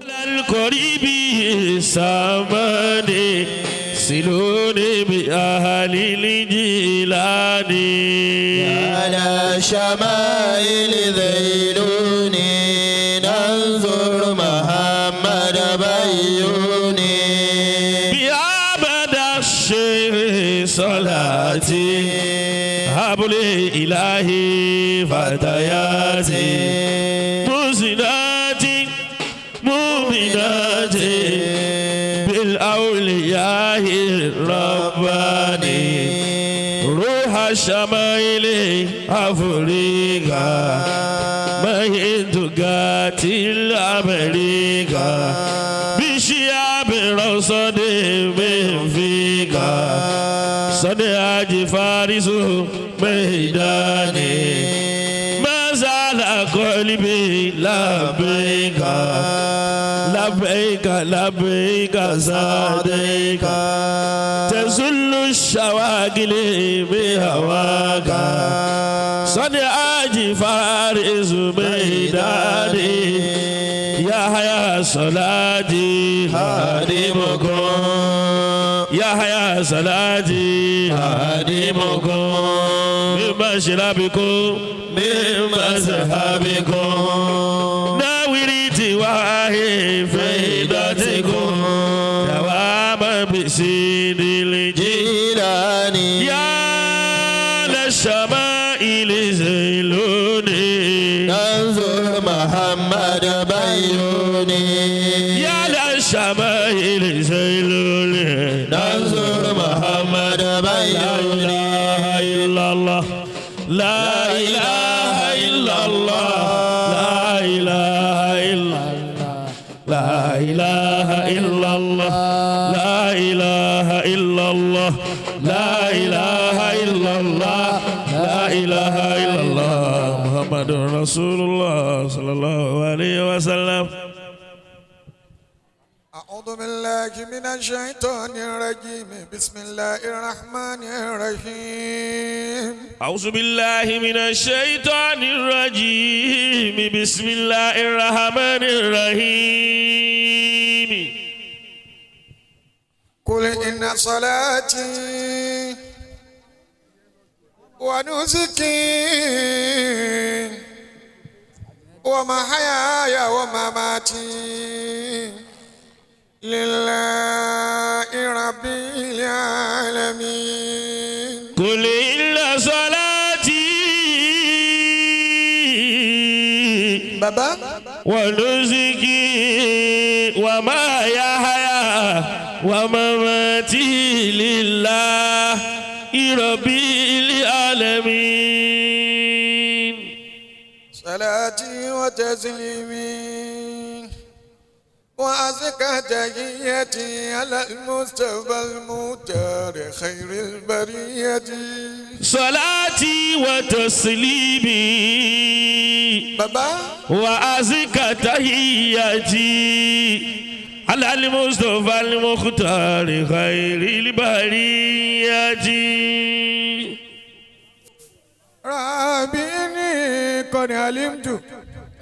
القريب سامني سلوني بأهل الجيلان على شمائل ذيلوني ننظر محمد بيوني بأبد الشيخ صلاتي هب لي إلهي فتياتي مسناتي مؤمناتي بالأولياء الرباني روح الشمائل أفريقا مهند قاتل أمريكا بشياب رصد من فيكا صدياج فارس ميداني ما زال قلبي لبيك لبيك لبيك صديق تزل الشواغل بهواك صدياج فارس ميداني يحيى صلاتي خادمكم يحيى صلاتي خادمكم من مشربكم من مذهبكم ناوريتي واهي فيدتكم دوام بسيد الجيلاني يا للشمائل زيلوني ننظر محمد بيوني يا للشمائل زيلوني ننظر محمد بيوني لا إله إلا الله لا إله إلا الله لا إله إلا الله لا إله إلا الله لا إله إلا الله لا إله إلا الله محمد رسول الله صلى الله عليه وسلم. أعوذ بالله من الشيطان الرجيم بسم الله الرحمن الرحيم أعوذ بالله من الشيطان الرجيم بسم الله الرحمن الرحيم قل إن صلاتي ونسكي ومحياي ومماتي لله رب العالمين قل إن صلاتي بابا ونسكي ومحياي ومماتي لله رب العالمين. صلاتي وتسليمي وأزكى تحياتي على المصطفى المختار خير البرية صلاتي وتسليمي بابا وأزكى تحياتي على المصطفى المختار خير البرية رابيني قد علمت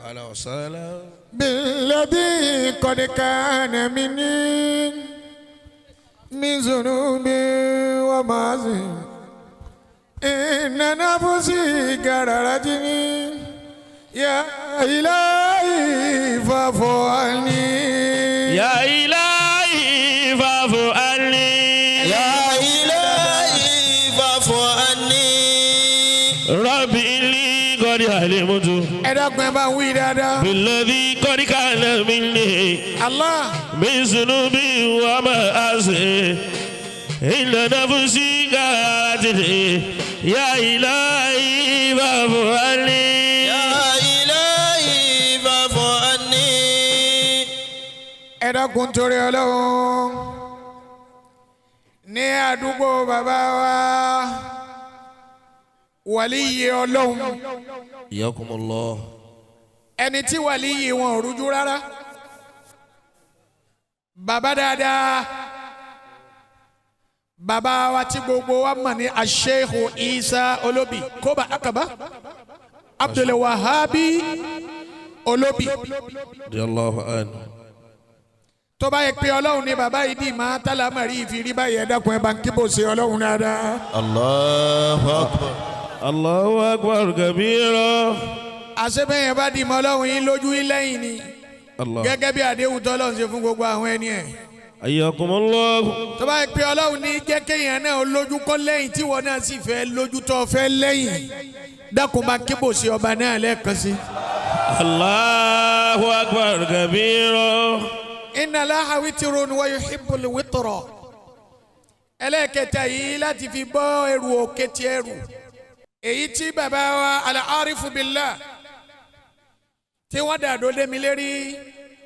أهلا وسهلا بالذي قد كان مني من ذنوب ومعاصي إن نفسي قررتني يا إلهي فاعف عني يا إلهي فاعف عني يا إلهي فاعف عني ربي لي قد علمت بالذي قد كان مني الله من ذنوبي ومعاصي إن نفسي قاتلي يا إلهي فاعف عني يا إلهي فاعف عني ẹ̀dọ́kun torí ọlọ́run ní àdúgbò bàbá wa wàlíyé ọlọ́run Yakumullah. ẹni tí wàlíyé wọn ò rújú rárá bàbá dáadáa bàbá wa tí gbogbo wa mọ̀ ní Sheikh Isa Olóbì Kóbà Akaba Abdul Wahabi Olobi. Radiyallahu anhu. tó bá yẹ pé ọlọ́run ní bàbá yìí dì máa tálámàrí ìfìrí báyìí ẹ dákun ẹ bá ń kíbò sí ọlọ́run dáadáa. Allahu Akbar. Allahu akbar kabira. àṣebẹ̀yẹn bá dì mọ́ ọlọ́run yín lójú yín lẹ́yìn ni. Allah. gẹ́gẹ́ bí àdéhùn tọ́lọ́run ṣe fún gbogbo àwọn ẹni ẹ̀. Ayyakumullah. tó bá yẹ pé ọlọ́run ní jẹ́ kéèyàn náà lójú kọ́ lẹ́yìn tí wọ́n náà sì fẹ́ lójú tó fẹ́ lẹ́yìn dákun bá kíbò sí ọba náà lẹ́ẹ̀kan sí. Allahu akbar kabira. inna Allaha witrun wa yuhibbul witra. ẹlẹ́ẹ̀kẹta yìí láti fi bọ́ ẹrù òkè tí ẹrù. èyí tí bàbá wa al-arifu billah tí wọ́n dàdó lémi lérí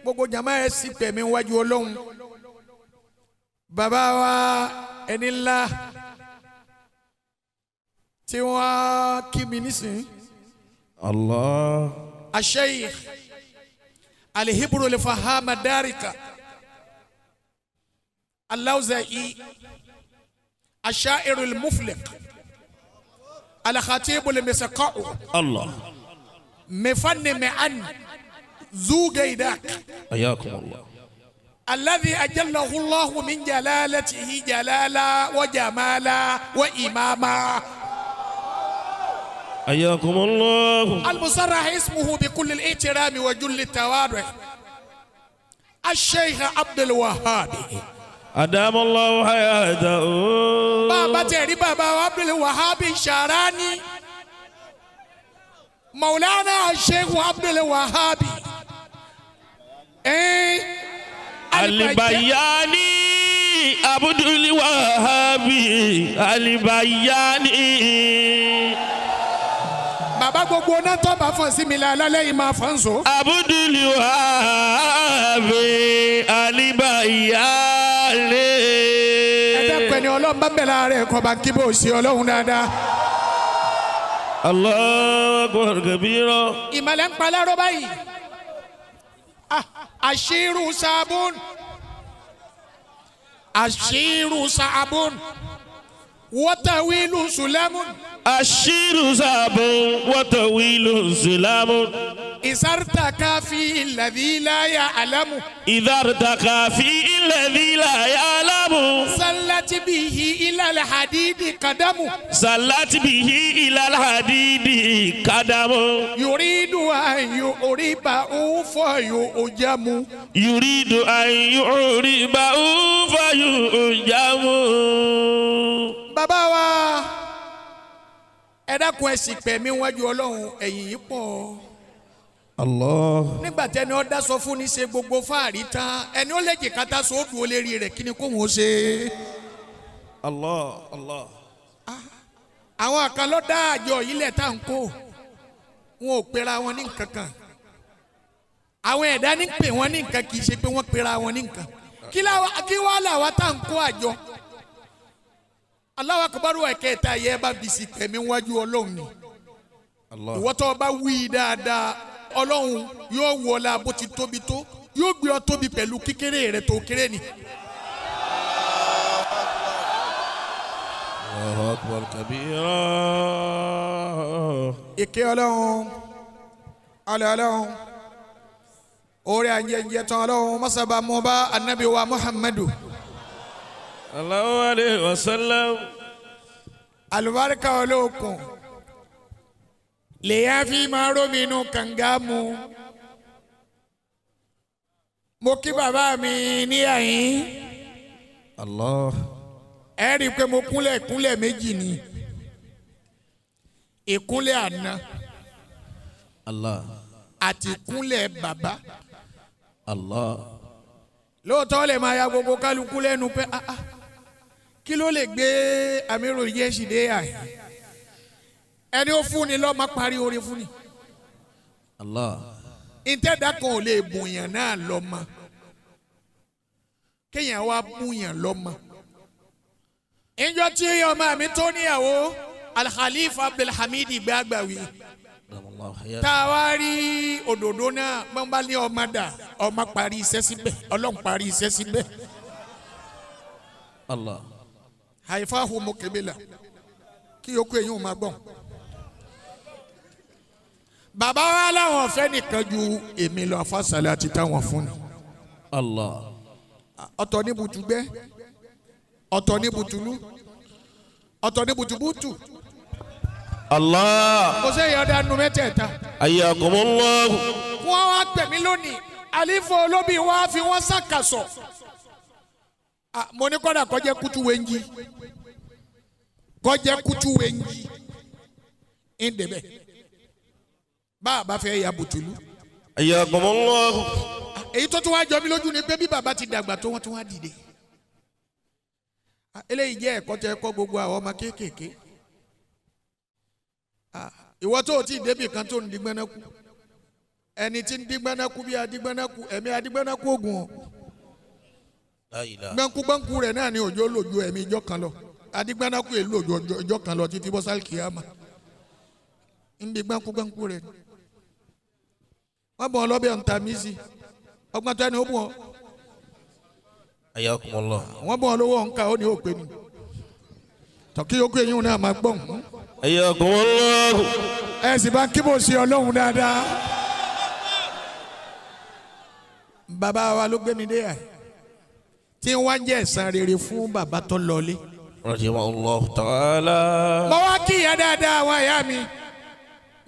gbogbo jama ẹ̀ sì pẹ̀mí wájú ọlọ́run. bàbá wa ẹni ńlá tí wọ́n kí mi nísìnyí. Allah. Sheikh الهبر الفهام دارك اللوزعي الشاعر المفلق الخطيب المسقع الله. مفن معن ذو جيداك حياكم الله. الذي أجله الله من جلالته جلالا وجمالا وإماما. حياكم الله. المصرح اسمه بكل الاحترام وجل التواضع الشيخ عبد الوهاب أدام الله حياته. بابا تيري بابا عبد الوهاب الشاراني مولانا الشيخ عبد الوهاب البياني عبد الوهاب البياني. bàbá gbogbo náà tó bá fọ́n sí mi lálẹ́ yìí máa fọ́n so. Abdul Wahab Alibayale. ẹ dẹ́kun ẹni ọlọ́run bá bẹ̀rẹ̀ ààrẹ kọ́ bá kí bó ṣe ọlọ́run dáadáa. Allahu akbar kabira. ìmọ̀lẹ́ ń palẹ́ rọ́ báyìí. àṣírù sàbùn. àṣírù sàbùn. wọ́tàwílù sùlẹ́mùn. الشير زاب وطويل سلام إذا ارتقى في الذي لا يعلم. إذا ارتقى في الذي لا يعلم سلت به إلى الحديد قدم. سلت به إلى الحديد قدم يريد أن يعربه فيؤجم. يريد أن يعربه فيؤجم. bàbá wa ẹ dákun ẹ sì pẹ̀mí wájú ọlọ́run ẹ̀yìn yìí pọ̀. Allah. nígbà tí ẹni ó dá sọ fún ní ṣe gbogbo fáàrí tán ẹni ó lè jẹ kátà sọ òdùn olérí rẹ̀ kí ni kò wọ́n ṣe. Allah. Allah. àwọn kan ló dá àjọ yìí lẹ̀ tá à ń kó wọn ò pera wọn ní nǹkan kan àwọn ẹ̀dá ní pè wọ́n ní nǹkan kì í ṣe pé wọ́n pera wọn ní nǹkan kí wàá làwa tá à ń kó àjọ. Allahu akbar ẹ̀kẹta yẹ bá bisi tẹ̀mí wájú ọlọ́run ni. ìwọ tó bá wí dáadáa ọlọ́run yóò wọlá bó ti tóbi tó yóò gbé ọ tóbi pẹ̀lú kékeré rẹ̀ tó kéré ni. Allahu akbar kabira. ìké ọlọ́run alẹ́ ọlọ́run orí àjẹjẹ tán ọlọ́run mọ́sábà mọ́ bá anabi wa Muhammadu. Sallallahu alayhi wa sallam. Àlùbáríkà olókun lèyà fi máa rómìnú kànga mu. mo kí bàbá mi ní àyín. Allah. ẹ rí i pé mo kúnlẹ̀ méjì ni. ìkúnlẹ̀ àná. Allah. àti ìkúnlẹ̀ bàbá. Allah. lóòótọ́ lè máa ya gbogbo kálukú lẹ́nu pé kí ló lè gbé Amiru JAISH dé àyè ẹni ó fún ni lọ́ọ́ máa parí orin fún ni. Allah. ìtẹ́dá kan ò lè bùnyàn náà lọ́mọ kéèyàn wá bùnyàn lọ́mọ. ìjọ tí ọmọ mi tó níyàwó Al-Khalifa Abdulhamid Gbàgbàwí tá a wá rí òdòdó náà wọ́n bá ní ọmọ dà ọmọ parí iṣẹ́ síbẹ̀ ọlọ́run parí iṣẹ́ síbẹ̀. Allah. haifa homo kebela kí yòókù ẹ̀yin ò máa gbọ́n. bàbá wa láwọn fẹ́ nìkan ju èmi lọ afásàlẹ̀ àti táwọn fún ni. Allah. ọ̀tọ̀ ní bùtùgbẹ́ ọ̀tọ̀ ní bùtùlú ọ̀tọ̀ ní bùtùbùtù. Allah. kò sẹ́yìn ọ̀dà nu mẹ́tẹ̀ẹ̀ta. Ayyakumullah. wọ́n wá pẹ̀mí lónìí àlífò olóbì wá fi wọ́n sàkàsọ̀. mo ní kọ́dà kọjá kutu wenji kọjá kutu wenji ń débẹ̀ bá a bá fẹ́ ya bùtùlù. Ayyakumullah. èyí tó tún wá jọ mí lójú ni pé bí bàbá ti dàgbà tó wọ́n tún wá dìde. eléyìí jẹ́ ẹ̀kọ́ tẹ́ kọ́ gbogbo àwọn ọmọ kéékèèké. ìwọ tó o ti débi kan tó ń digbẹ́nẹ́kú ẹni tí ń digbẹ́nẹ́kú bí adigbẹ́nẹ́kú ẹ̀mí adigbẹ́nẹ́kú ògùn ọ̀ gbẹ́nkú rẹ̀ náà ni òjò lòjò ẹ̀mí ìjọ kan lọ adigbẹ́nẹ́kú èlò òjò ìjọ kan lọ títí bọ́sálì kìámà ń di gbẹ́nkú rẹ̀ ni wọ́n bọ̀ ọ́ lọ́bẹ̀ ọ̀ǹtà mísì ọgbọ́n tó ẹni ó bọ̀ ọ́. Ayyakumullah. wọ́n bọ̀ ọ́ lówó ọ̀ǹkà ó ní òpè ni tọ́kí yókù eyín náà máa gbọ́n. Ayyakumullah. ẹ sì bá kí bò sí ọlọ́run dáadáa. bàbá wa ló gbé mi dé yà tí wọ́n jẹ́ ẹ̀san rere fún bàbá tó lọlé. Rahimahullah ta'ala. mo wá kí ìyá dáadáa àwọn ìyá mi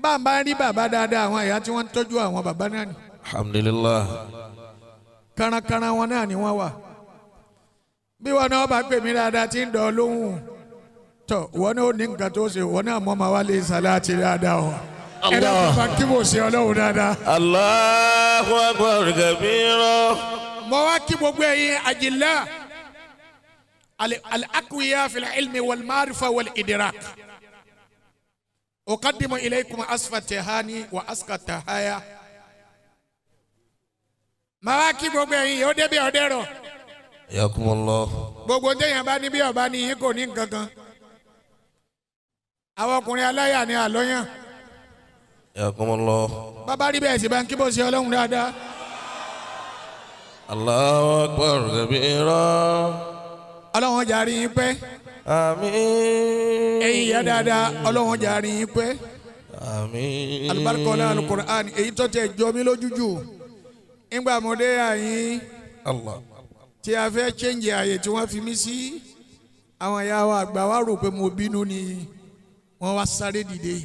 bá ń bá rí bàbá dáadáa àwọn ìyá tí wọ́n ń tọ́jú àwọn bàbá náà ni. Alhamdulillah. kárakára wọn náà ni wọ́n wà. bí wọn náà bá pè mí dáadáa tí ń dọ̀ lóhùn tọ wọn náà ní nǹkan tó ṣe wọn náà mọ́ máa wá lé sàláàtì dáadáa o. ẹ dákun bá kí bò sí ọlọ́run dáadáa. Allahu akbar kabira. mo wá kí gbogbo ẹ̀yin àjìlá al-aqwiya fil ilmi wal ma'rifa wal idrak. uqaddimu ilaykum asfa tahani wa aska tahaya. mo wá kí gbogbo ẹ̀yin yóò débi ọ̀dẹ́rọ̀. Ayyakumullah. gbogbo téèyàn bá ní bí ọba ní yín kò ní nǹkan kan. àwọn ọkùnrin aláyà ni àlọ́yàn. Ayyakumullah. bàbá rí bẹ́ẹ̀ sì bá ń kí bó ṣe ọlọ́run dáadáa. Allahu akbar kabira. ọlọ́run jà rí yín pẹ́. Àmín. ẹ̀yin ìyá dáadáa ọlọ́run jà rí yín pẹ́. Àmín. alibarika ọlá alukur'an èyí tó tẹ jọ mí lójújù ńgbà mo dé àyín Allah. tí a fẹ́ chẹ́ǹjì àyè tí wọ́n fi mí sí àwọn ìyá wa àgbà wa rò pé mo bínú ni wọ́n wá sáré dìde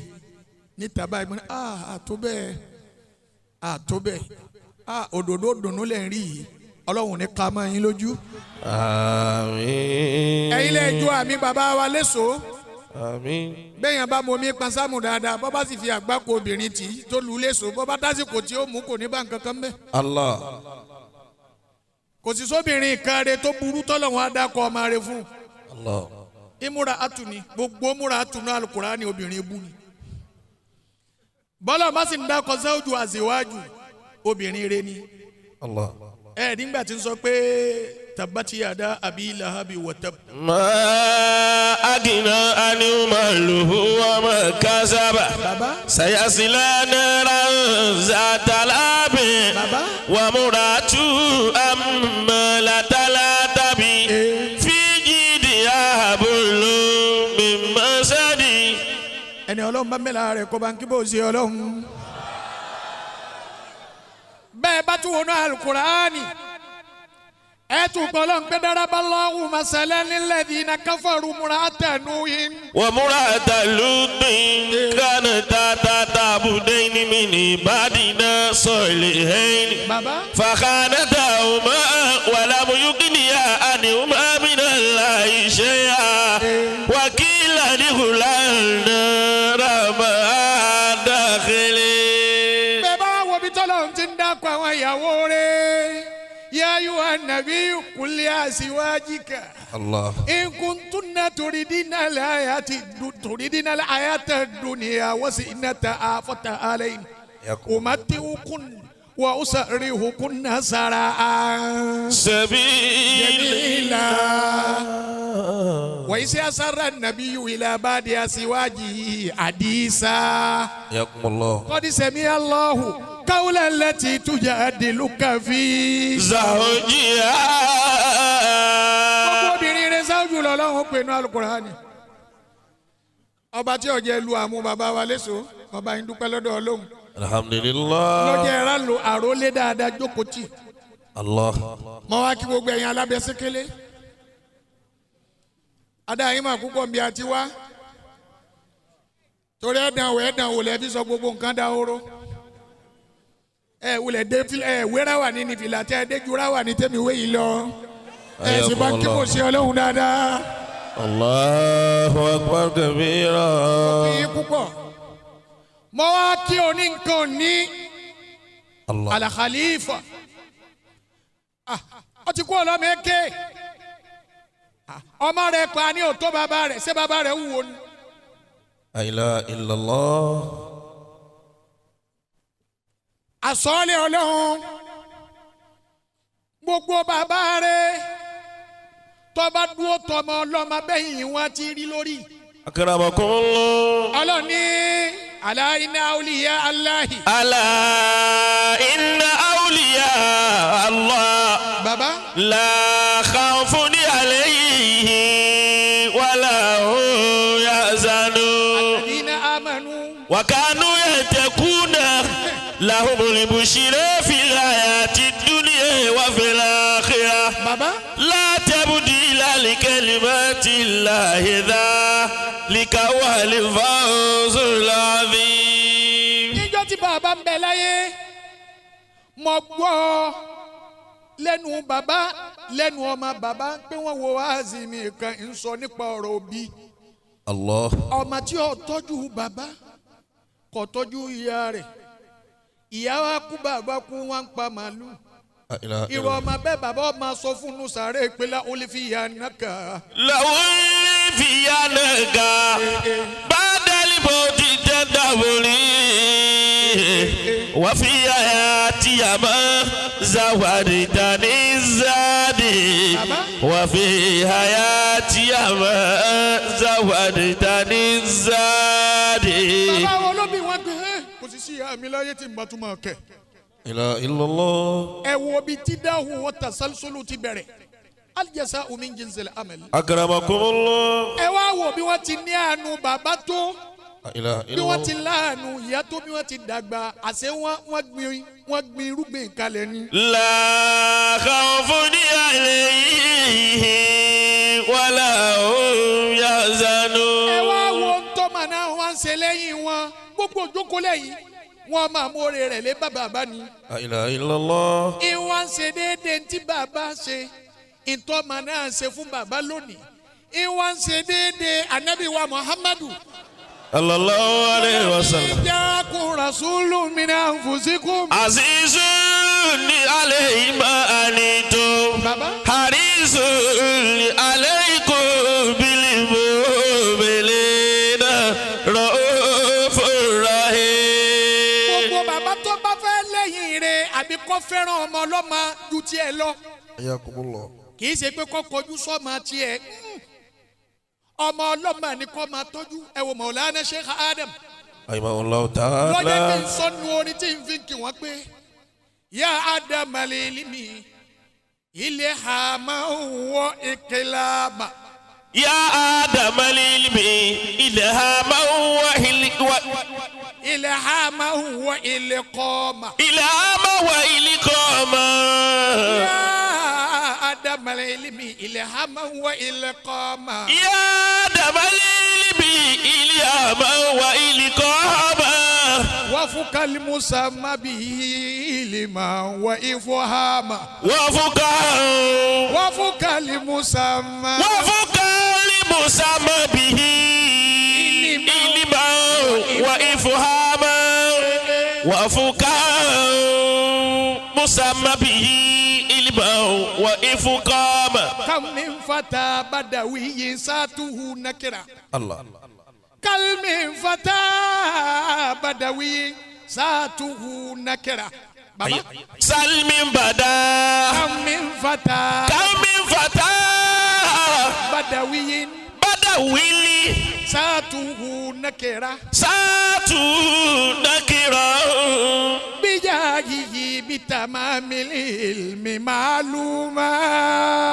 níta báyìí mo ní àtó bẹ́ẹ̀ òdòdó dùnú lẹ̀ ń rí yìí ọlọ́run ní ká máa yín lójú. Àmín. ẹ̀yin lè jó àmì bàbá wa léṣo. Àmín. bẹ́ẹ̀yàn bá momi pansámù dáadáa bọ́ bá sì fi àgbákò obìnrin tì í tó lù ú léṣo bọ́ bá tásìkò tí ó mú kò ní bá nǹkan kan bẹ́ẹ̀. Allah. kò sì sóbìnrin kan re tó burú tọ́lọ́run á dákọ̀ ọmọ rẹ̀ fún. Allah. ìmúra àtúni gbogbo múra àtúnú Al-Qur'ani obìnrin ebú ni. bọ́lá má sì ń dákọ̀ sáwùjú àṣewájú obìnrin rẹ̀ ni. Allah. nígbà tí ń sọ pé tabati yada abi lahabi wa tab. Ma agina ani maluhu wa ma kasaba. Baba. Sayasila naran zatalabi. Baba. Wa muratu amma talatabi. Fi jidiha hablu min masadi. ẹni ọlọ́run bá mẹ́la rẹ̀ kó bá ń kí bó ṣe ọlọ́run. bẹ́ẹ̀ bá tún wọnú Al-Qur'ani ẹ tún gbọ́ lọ́n pé daraballahu masalan lilladhina kafaru mura'ata Nuhin. Wa mura'ata Lutin kanata ta'budaini min ibadina salihin. Baba. Fakhanatahuma wa lam yughniya anhuma minallahi shay'an. Wa qila udkhula an-nara ma'a dakhilin. bẹ́ẹ̀ bá wo bí tọ́lọ́run ti ń dákọ̀ àwọn ìyàwó rẹ̀. يا أيها النبي قل لأزواجك الله إن كنتن تريدين الحياة الدنيا وزينتها فتعالين أمتعكن وأسرحكن سراء سبيلا. وإذ أسر النبي إلى بعض أزواجه حديثا يقم الله قد سمع الله قول التي تجادلك في زوجها. gbogbo obìnrin rẹ̀ sáwùjú lọ́lọ́run pè ní Al-Qur'ani. ọba tí ó jẹ́ lu àmú bàbá wa léṣo ọba yín dúpẹ́ lọ́dọ̀ Ọlọ́run. Alhamdulillah. lọ́jọ́ ẹ̀rá lo àrólé dáadáa jókòó tì. Allah. Mo wá kí gbogbo ẹ̀yin alábẹ́sẹ̀kẹ́lẹ́. Adá yín mà púpọ̀ bí a ti wá. Torí ẹ̀dàn wò lẹ́bí sọ gbogbo nǹkan dá oró. Wulẹ̀ dé wéra wà ní fìlà tẹ́ dé jura wà ní tẹ́mi wé yìí lọ. Sì bá kí mo ṣe Ọlọ́run dáadáa. Allahu akbar kabira. Ó kí yín púpọ̀. Mo wá kí oní nǹkan ní Al-Khalifa. Ó ti kú ọlọ́mọ eke. Ọmọ rẹ̀ pa ní òtó bàbá rẹ̀ ṣé bàbá rẹ̀ wúwo ni. La ilaha illallah. Àsọ̀ọ́lẹ̀ Ọlọ́run gbogbo bàbá rẹ̀ tọ́ba dúró tọmọ ọlọ́mọ bẹ́yìn wọn ti rí lórí. Akramakumullah. Ọlọ́run ní ala inna awliya Allahi. Ala inna awliya Allah. Baba. La khawfun alayhim wala hum yahzanun. Alladhina amanu. Wa kanu yattaquna. Lahumul bushra fil hayati dunya wa fil akhirah. Baba. La tabdila li kalimati Allahi dhalika huwal fawzul azim. Níjọ́ tí bàbá ń bẹ láyé mo gbọ́ lẹ́nu bàbá lẹ́nu ọmọ bàbá pé wọ́n wo wáàzì mi kan ń sọ nípa ọ̀rọ̀ òbí. Allah. Ọmọ tí ó tọ́jú bàbá kò tọ́jú ìyá rẹ̀. Ìyá wa kú bàbá kú wọn ń pa màálù. Irú ọmọ bẹ́ẹ̀ bàbá ọmọ sọ fún un sàárè pé la olùfìyà nàkà. La olùfìyà nàkà. Bàdàlì bò ti tẹ́ dàbòrí. Wà fi àyà tìyàmá zawadi tani zadi. Wà fi àyà tìyàmá zawadi tani zadi. Bàbá wọn ló bí wọn gbé kò sì sí ìyá mi láyé tí n bá tún máa kẹ́. La illallah. Ẹ wo bí tí dáhùn wọ́n tasalsulu ti bẹ̀rẹ̀. Al-jazā'u min jinsil amal. Akramakumullah. Ẹ wá wo bí wọ́n ti ní àánú bàbá tó. Bí wọ́n ti láàánú ìyá tó bí wọ́n ti dàgbà. Àṣé wọ́n gbin irúgbìn kalẹ̀ ni. La khawfun alayhim wala hum yahzanun. Ẹ wá wo ntọ́mọ náà wọ́n ń ṣe lẹ́yìn wọn. Gbogbo òjókòó lẹ́yìn. Wọ́n máa mú oore rẹ̀ lé bàbá ni. La ilaha illallah. Ìwọ́n ń ṣe déédéé tí bàbá ṣe. Ìtọ́mọ náà ṣe fún bàbá lónìí. Ìwọ́n ń ṣe déédéé Ànábì wa Muhammadu. Sallallahu alayhi wa sallam. Jaakum rasulun min anfusikum. Azizun alayhi ma anittum. Harisun alaykum bil mu'minina ra'ufur rahim. Gbogbo bàbá tó bá fẹ́ lẹ́yìn rẹ̀ àbí kó fẹ́ràn ọmọ ọlọ́mọ ju tiẹ̀ lọ. Ayakumullah. Kì í ṣe pé kó kọjú sọ́mọ tiẹ̀. Ọmọ ọlọ́mọ ni kó máa tọ́jú. Ẹ wo Maulana Sheikh Adam. Rahimahullahu ta'ala. Lọ́jọ́ kí n sọnù orin tí n fi kí wọ́n pé. Ya Adam alilimi ilhama wa iklama. Ya Adam alilmi ilhama wa ilhama wa ilqama. ilhama wa ilqama. Ya Adam alilmi ilhama wa ilqama. Ya Adam alilmi ilhama wa ilqama. وفق المسمى به لما وإفهاما. وفق المسمى به لما وإفهاما. وفق المسمى به لما وإفهاما. كم من فتى بدوي ساته نكرة. Allah. كم من فتى بدوي ساته نكرة. سلم بدا. كم من فتى بدوي ساته نكرة. بجاهه بتمام العلم معلومة.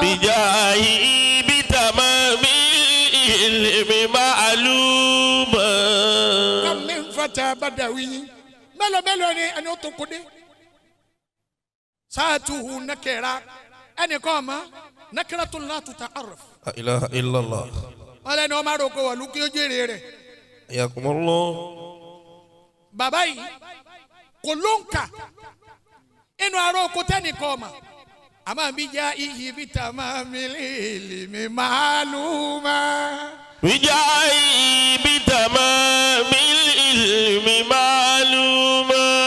بجاهه بتمام العلم معلومة. كم من فتى بدوي mélòó ni ẹni ó tó kó dé ساعته نكرة أنا كما نكرة لا تتعرف لا إله إلا الله ولا نوما روكو ولوكيو جيريري حياكم الله باباي كلونكا إنو أروكو تاني كما أما بجائه بتمام العلم معلومة بجائه بتمام العلم معلومة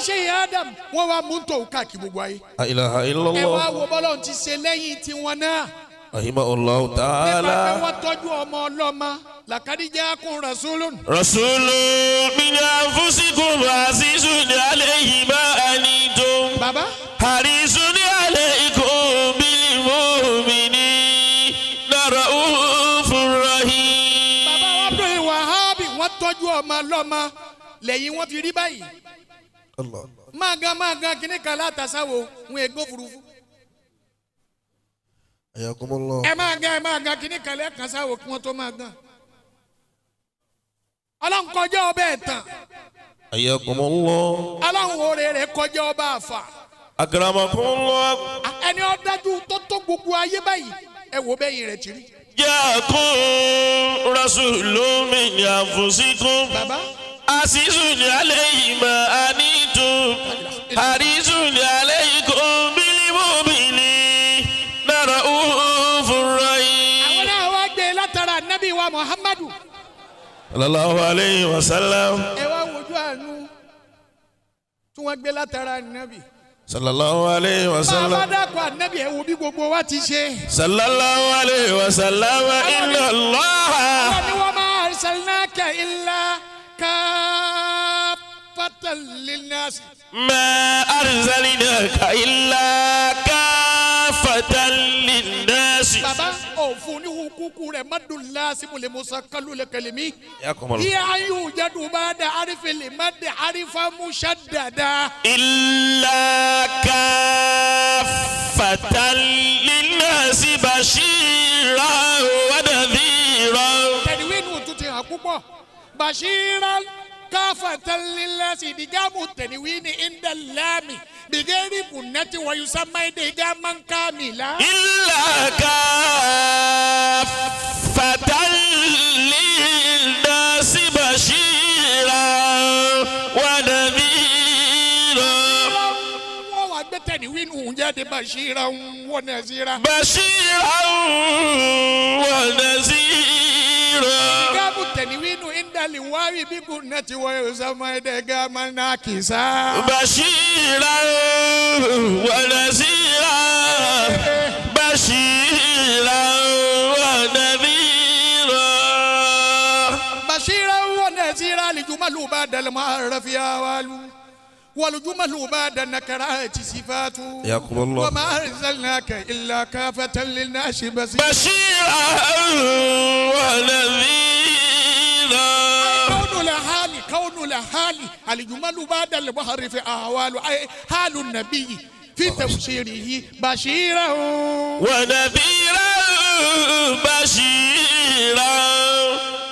Sheikh Adam wọ́n wá mú tó káàkiri gbogbo ayé. لا إله إلا ẹ wá الله wo bọ́lá ti ṣe lẹ́yìn tiwọn náà. رحمه الله nípa pé تعالى wọ́n tọ́jú ọmọ ọlọ́mọ làkàdíjà kún rasulun. رسول من أنفسكم عزيز عليه ما أنتم baba. حريص عليكم بالمؤمنين رؤوف رحيم. baba wa Abdul Wahab wọ́n tọ́jú ọmọ ọlọ́mọ lẹ́yìn wọ́n fi rí báyìí. الله máa gan kíní kan látàsáwò ń egbó furuufú. حياكم الله ẹ máa gan kíní kan lẹ́ẹ̀kan sáwò kí wọ́n tó máa gan. ọlọ́run kọjá ọba ẹ̀tàn. حياكم الله ọlọ́run oore rẹ̀ kọjá ọba àfà. أكرمكم الله ẹni ó dájú tó gbogbo ayé báyìí ẹ wo bẹ́yìn rẹ̀ ti rí. جاءكم رسول من أنفسكم baba. عزيز عليه ما أنتم حريص عليكم بالمؤمنين رؤوف رحيم. àwọn náà wá gbé látara nabi wa Muhammadu. صلى الله عليه وسلم ẹ wá wojú àánú tí wọ́n gbé látara nabi. صلى الله عليه bàbá وسلم dàpọ̀ nabi ẹ wo bí gbogbo wa ti ṣe. صلى الله عليه وسلم إن الله wọ́n ní wa ma arsalnaka illa kaffatan linnas. ما أرسلناك إلا كافة للناس. bàbá òfin ní hukuku rẹ̀ madula simule musa kalu le kelemi. حياكم الله iye ayu jadu bada arifili madi arifa mushaddada. إلا كافة للناس بشيرا ونذيرا. tẹ̀wéènù tún ti hàn púpọ̀ bashiran kafatan lilasi digamu tẹ̀wéènù inda lami bigeri bunati wayusama digaman kamila. إلا كافة للناس بشيرا ونذيرا. wọ́n wá gbé tẹ̀wéènù jáde bashiran wa nazira. بشيرا ونذيرا. digamu tẹ̀wéènù inda liwawi bigunati wayusama digaman nakisa. بشيرا ونذيرا. بشيرا ونذيرا. بشيرا ونذيرا لجمل بعد المعرف يا والو والجمل بعد النكرات صفات. حياكم الله وما أرسلناك إلا كافة للناس بشيرا ونذيرا. كون الحال الجمل بعد البحر في أهوال أي حال النبي في تبشيره بشيرا ونذيرا. بشيرا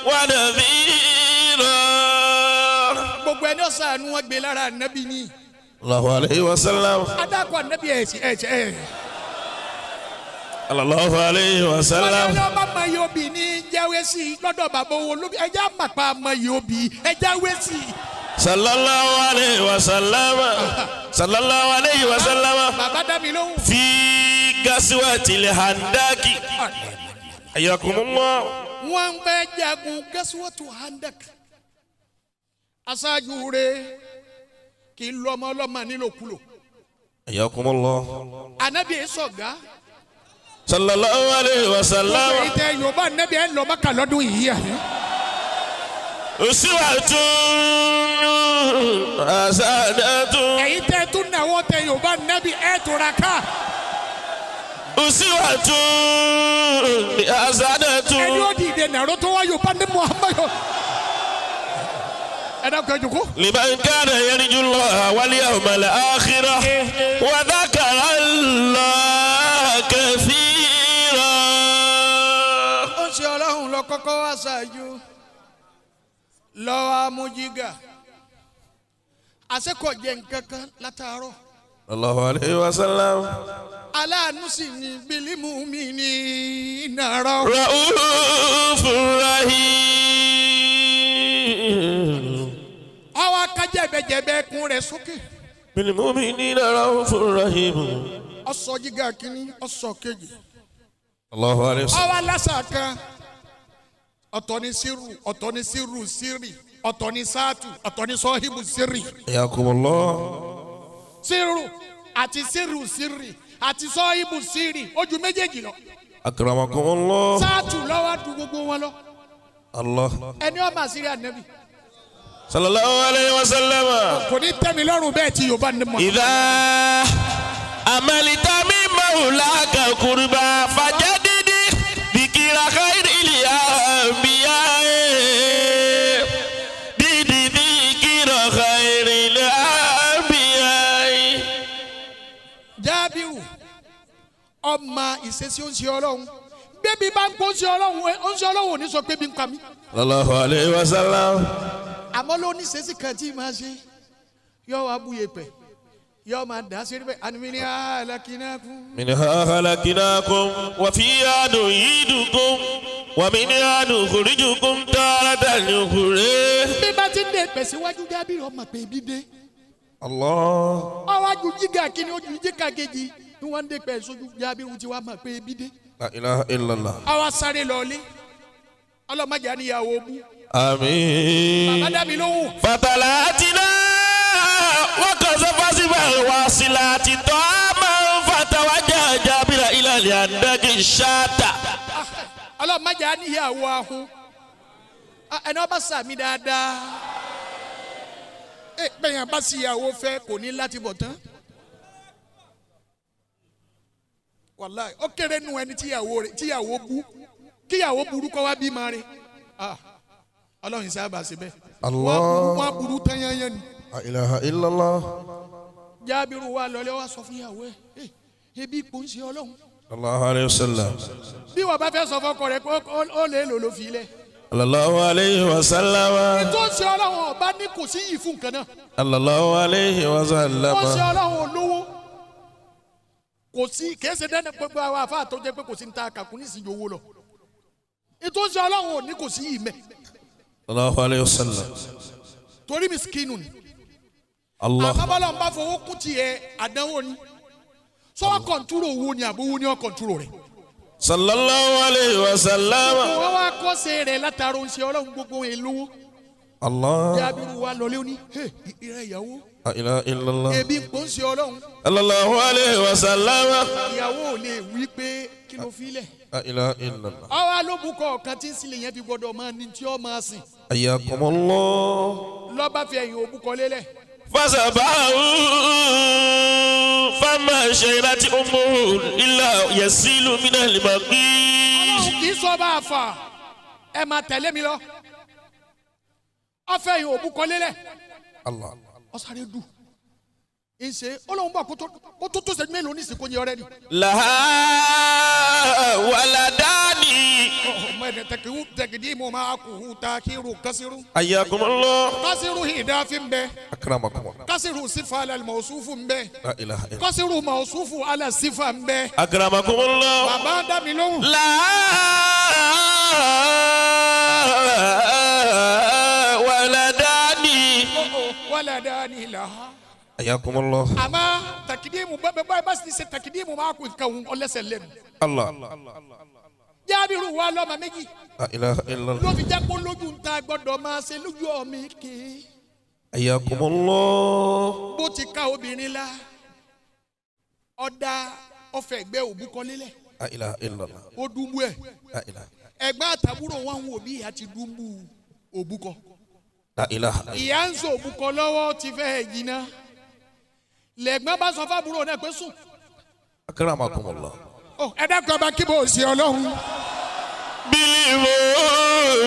ونذيرا. gbogbo ẹni ọ̀sán àánú wọn gbé lára ànábì ni. الله عليه وسلم adáko ànábì ẹ̀. صلى الله عليه wọ́n وسلم lọ bá mọ iye obì ní jáwé sí i lọ́dọ̀ bàbá owó lóbi ẹja màpá mọ iye obì ẹ jáwé sí i. صلى الله عليه وسلم صلى الله عليه وسلم bàbá dá mi lóhùn. في غزوة الهندق. حياكم الله wọ́n ń bẹ jagun gẹ́sùwọ́tò handak. aṣáájú rẹ̀ kì í lọ ọmọ ọlọ́mọ nílòkulò. حياكم الله ànábì ẹ̀ sọ̀gá. صلى الله عليه gbogbo وسلم ìtẹ̀ yorùbá ànábì ẹ̀ lọ́ọ́ mọ́kà lọ́dún yìí àná. أسوة حسنة. ẹ̀yin tẹ́ tún náwó tẹ yorùbá ànábì ẹ̀ tó ra ká. أسوة حسنة. ẹni ó dìde nàró tó wá yorùbá ní muhammadu. ẹ dákun ẹ jòkó. لمن كان يرجو الله واليوم الآخر وذكر الله كثيرا. ó ṣe ọlọ́run lọ kọ́kọ́ wá ṣáájú lọ́wọ́ amújígà àṣekọ̀ jẹ́ nǹkan kan látàárọ̀ الله عليه وسلم aláàánú sì ni bílí mu'minina رؤوف رحيم ọwọ́ akájẹ̀bẹ̀jẹ̀bẹ̀ kún rẹ̀ sókè. بالمؤمنين رؤوف رحيم ọsọ jíga kínní ọsọ kejì. الله عليه وسلم ọwọ́ alásà kan ọ̀tọ̀ ni sírù ọ̀tọ̀ ni sírù sírì ọ̀tọ̀ ni sáàtù ọ̀tọ̀ ni sọ́hìbù sírì. حياكم الله sírù àti sírù sírì àti sọ́hìbù sírì ojú méjèèjì lọ. أكرمكم الله sáàtù lọ́wọ́ du gbogbo wọn lọ. الله ẹni ọmọ àṣírí ànábì. صلى الله عليه وسلم kò ní tẹ́mi lọ́rùn bẹ́ẹ̀ tí yorùbá ní mọ̀. إذا عملت من مولاك قربا فجدد ذكر خير الأنبياء ذكر خير الأنبياء. jábìrù ọmọ ìṣesí oúnjẹ ọlọ́run bébí bá ń kó oúnjẹ ọlọ́run ò ní sọ pé bí ń pa mí. صلى الله عليه وسلم àmọ́ ló ní ìṣesí kan tí màá ṣe yọ wá búye pẹ̀ yọ máa dà sí ẹgbẹ́ ànúmí ní alákìnnàkùn. منها خلقناكم وفيها نعيدكم ومنها نخرجكم تارة أخرى. bí bá ti ń dé pẹ̀ síwájú jábìrì ọmọ pé ibi dé. الله ọwájú jíga kínní ojú jíga kejì ni wọ́n ń dé pẹ̀ sójú jábìrì tí wọ́n mọ̀ pé ibi dé. لا إله إلا الله. àwa sáré lọlé ọlọ́mọdé àníyàwó bú. آمين. bàbá dàbí lóhùn. فتلاتنا وقذف سبع الواصلات طعاما فتوجه جابر إلى اليندق الشاتا. ọlọ́mọdé àníyàwó ahun ẹni ọba sàmì dáadáa bẹ́ẹ̀ bá sì yàwó fẹ́ kò ní láti bọ̀ tán. wàláì ó kéré nu ẹni tíyàwó bú kíyàwó burú kọ́ wá bí máa rí ọlọ́run sábà ṣe bẹ́ẹ̀. Allah. wọ́n burú tán yányán ni. لا إله إلا الله. jábìrù wa lọlé wa sọ fún ìyàwó ẹ ebi ipò ń ṣe ọlọ́run. الله عليه وسلم. bí wọ́n bá fẹ́ sọ fọkọ rẹ ó lè lò ló fi lẹ̀. الله عليه وسلم. tó ń ṣe ọlọ́run ọba ní kò sí yìí fún nǹkan náà. الله عليه وسلم. ó ń ṣe ọlọ́run olówó kò sí kìí ṣe dẹ́nu gbogbo àwọn àfáà tó jẹ́ pé kò sí ní ta kàkún ní ìsìn owó lọ. ètò ń ṣe ọlọ́run ò ní kò sí yìí mẹ́. الله عليه وسلم. torí mi skinu ni. الله. àbábọ́lá ń bá fowó kú tiẹ̀ àdánwò ni. sọ kọ̀ntúrò owó ni àbówó ni ọ̀ kọ̀ntúrò rẹ̀. صلى الله عليه وسلم. wọ́n wá kọ́sẹ̀ rẹ̀ látara ń ṣe ọlọ́run gbogbo èlówó. الله. jábìrù wa lọlé ó ní ìrẹ́ ìyàwó لا إله إلا الله. ebi ń pọ́n ṣe ọlọ́run. صلى الله عليه وسلم. ìyàwó ò lè wí pé kí ló fi lẹ̀. لا إله إلا الله. àwa ló bú kọ́ ọ̀kan tí ń sílẹ̀ yẹn fi gbọ́dọ̀ máa ní tí ó máa sìn. حياكم الله. lọ́ba fi ẹ̀yìn òbúkọ lélẹ̀. فسبحوا فما شيرت أمه إلا يسيل من المقيس. ọlọ́run kì í sọ bá a fà ẹ máa tẹ̀lé mi lọ. ọfẹ ẹ̀yìn òbúkọ lélẹ̀. الله. ọ̀sáré dù ìṣe ọlọ́run bá kó tó tó ṣẹ́jú mélòó ní ìsìnkú yẹn ọ̀rẹ́ ni. لها ولدان. ọmọ ẹ̀dẹ̀ tẹ̀kìdí mo máa kù hù ta kíru kásírù. حياكم الله. kásírù hìdáfin bẹ أكرمكم الله. kásírù sífà alẹ́ mọ̀ọ́sùfù ń bẹ لا إله إلا الله. kásírù mọ̀ọ́sùfù alẹ́ sífà ń bẹ. أكرمكم الله. bàbá dá mi lóhùn. ولدان. wàlẹ̀ dání la. حياكم الله. àmọ́ tẹ̀kìdímù bẹ́ẹ̀ bá sì ṣe tẹ̀kìdímù máa kú nǹkan ọlẹ́sẹ̀ lẹ́nu. الله. jábìrù wa lọ́mọ méjì لا إله إلا ló الله. fi jẹ́ kó lójú ń ta gbọ́dọ̀ máa ṣe lójú ọmọ èké. حياكم الله. bó ti ká obìnrin la ọ̀dà ọ̀fẹ́ ẹgbẹ́ òbúkọ lélẹ̀ لا إله إلا الله. ó dùnbù ẹ̀ لا إله. ẹgbẹ́ àtàbúrò wọn wò bí àti dùnbù òbúkọ. لا إله. ìyá ń sọ òbúkọ lọ́wọ́ ti fẹ́ jìnnà lẹ́gbọ́n bá sọ fábúrò náà pé sùn. أكرمكم الله. ẹ dákun ọba kí bó ṣe ọlọ́run.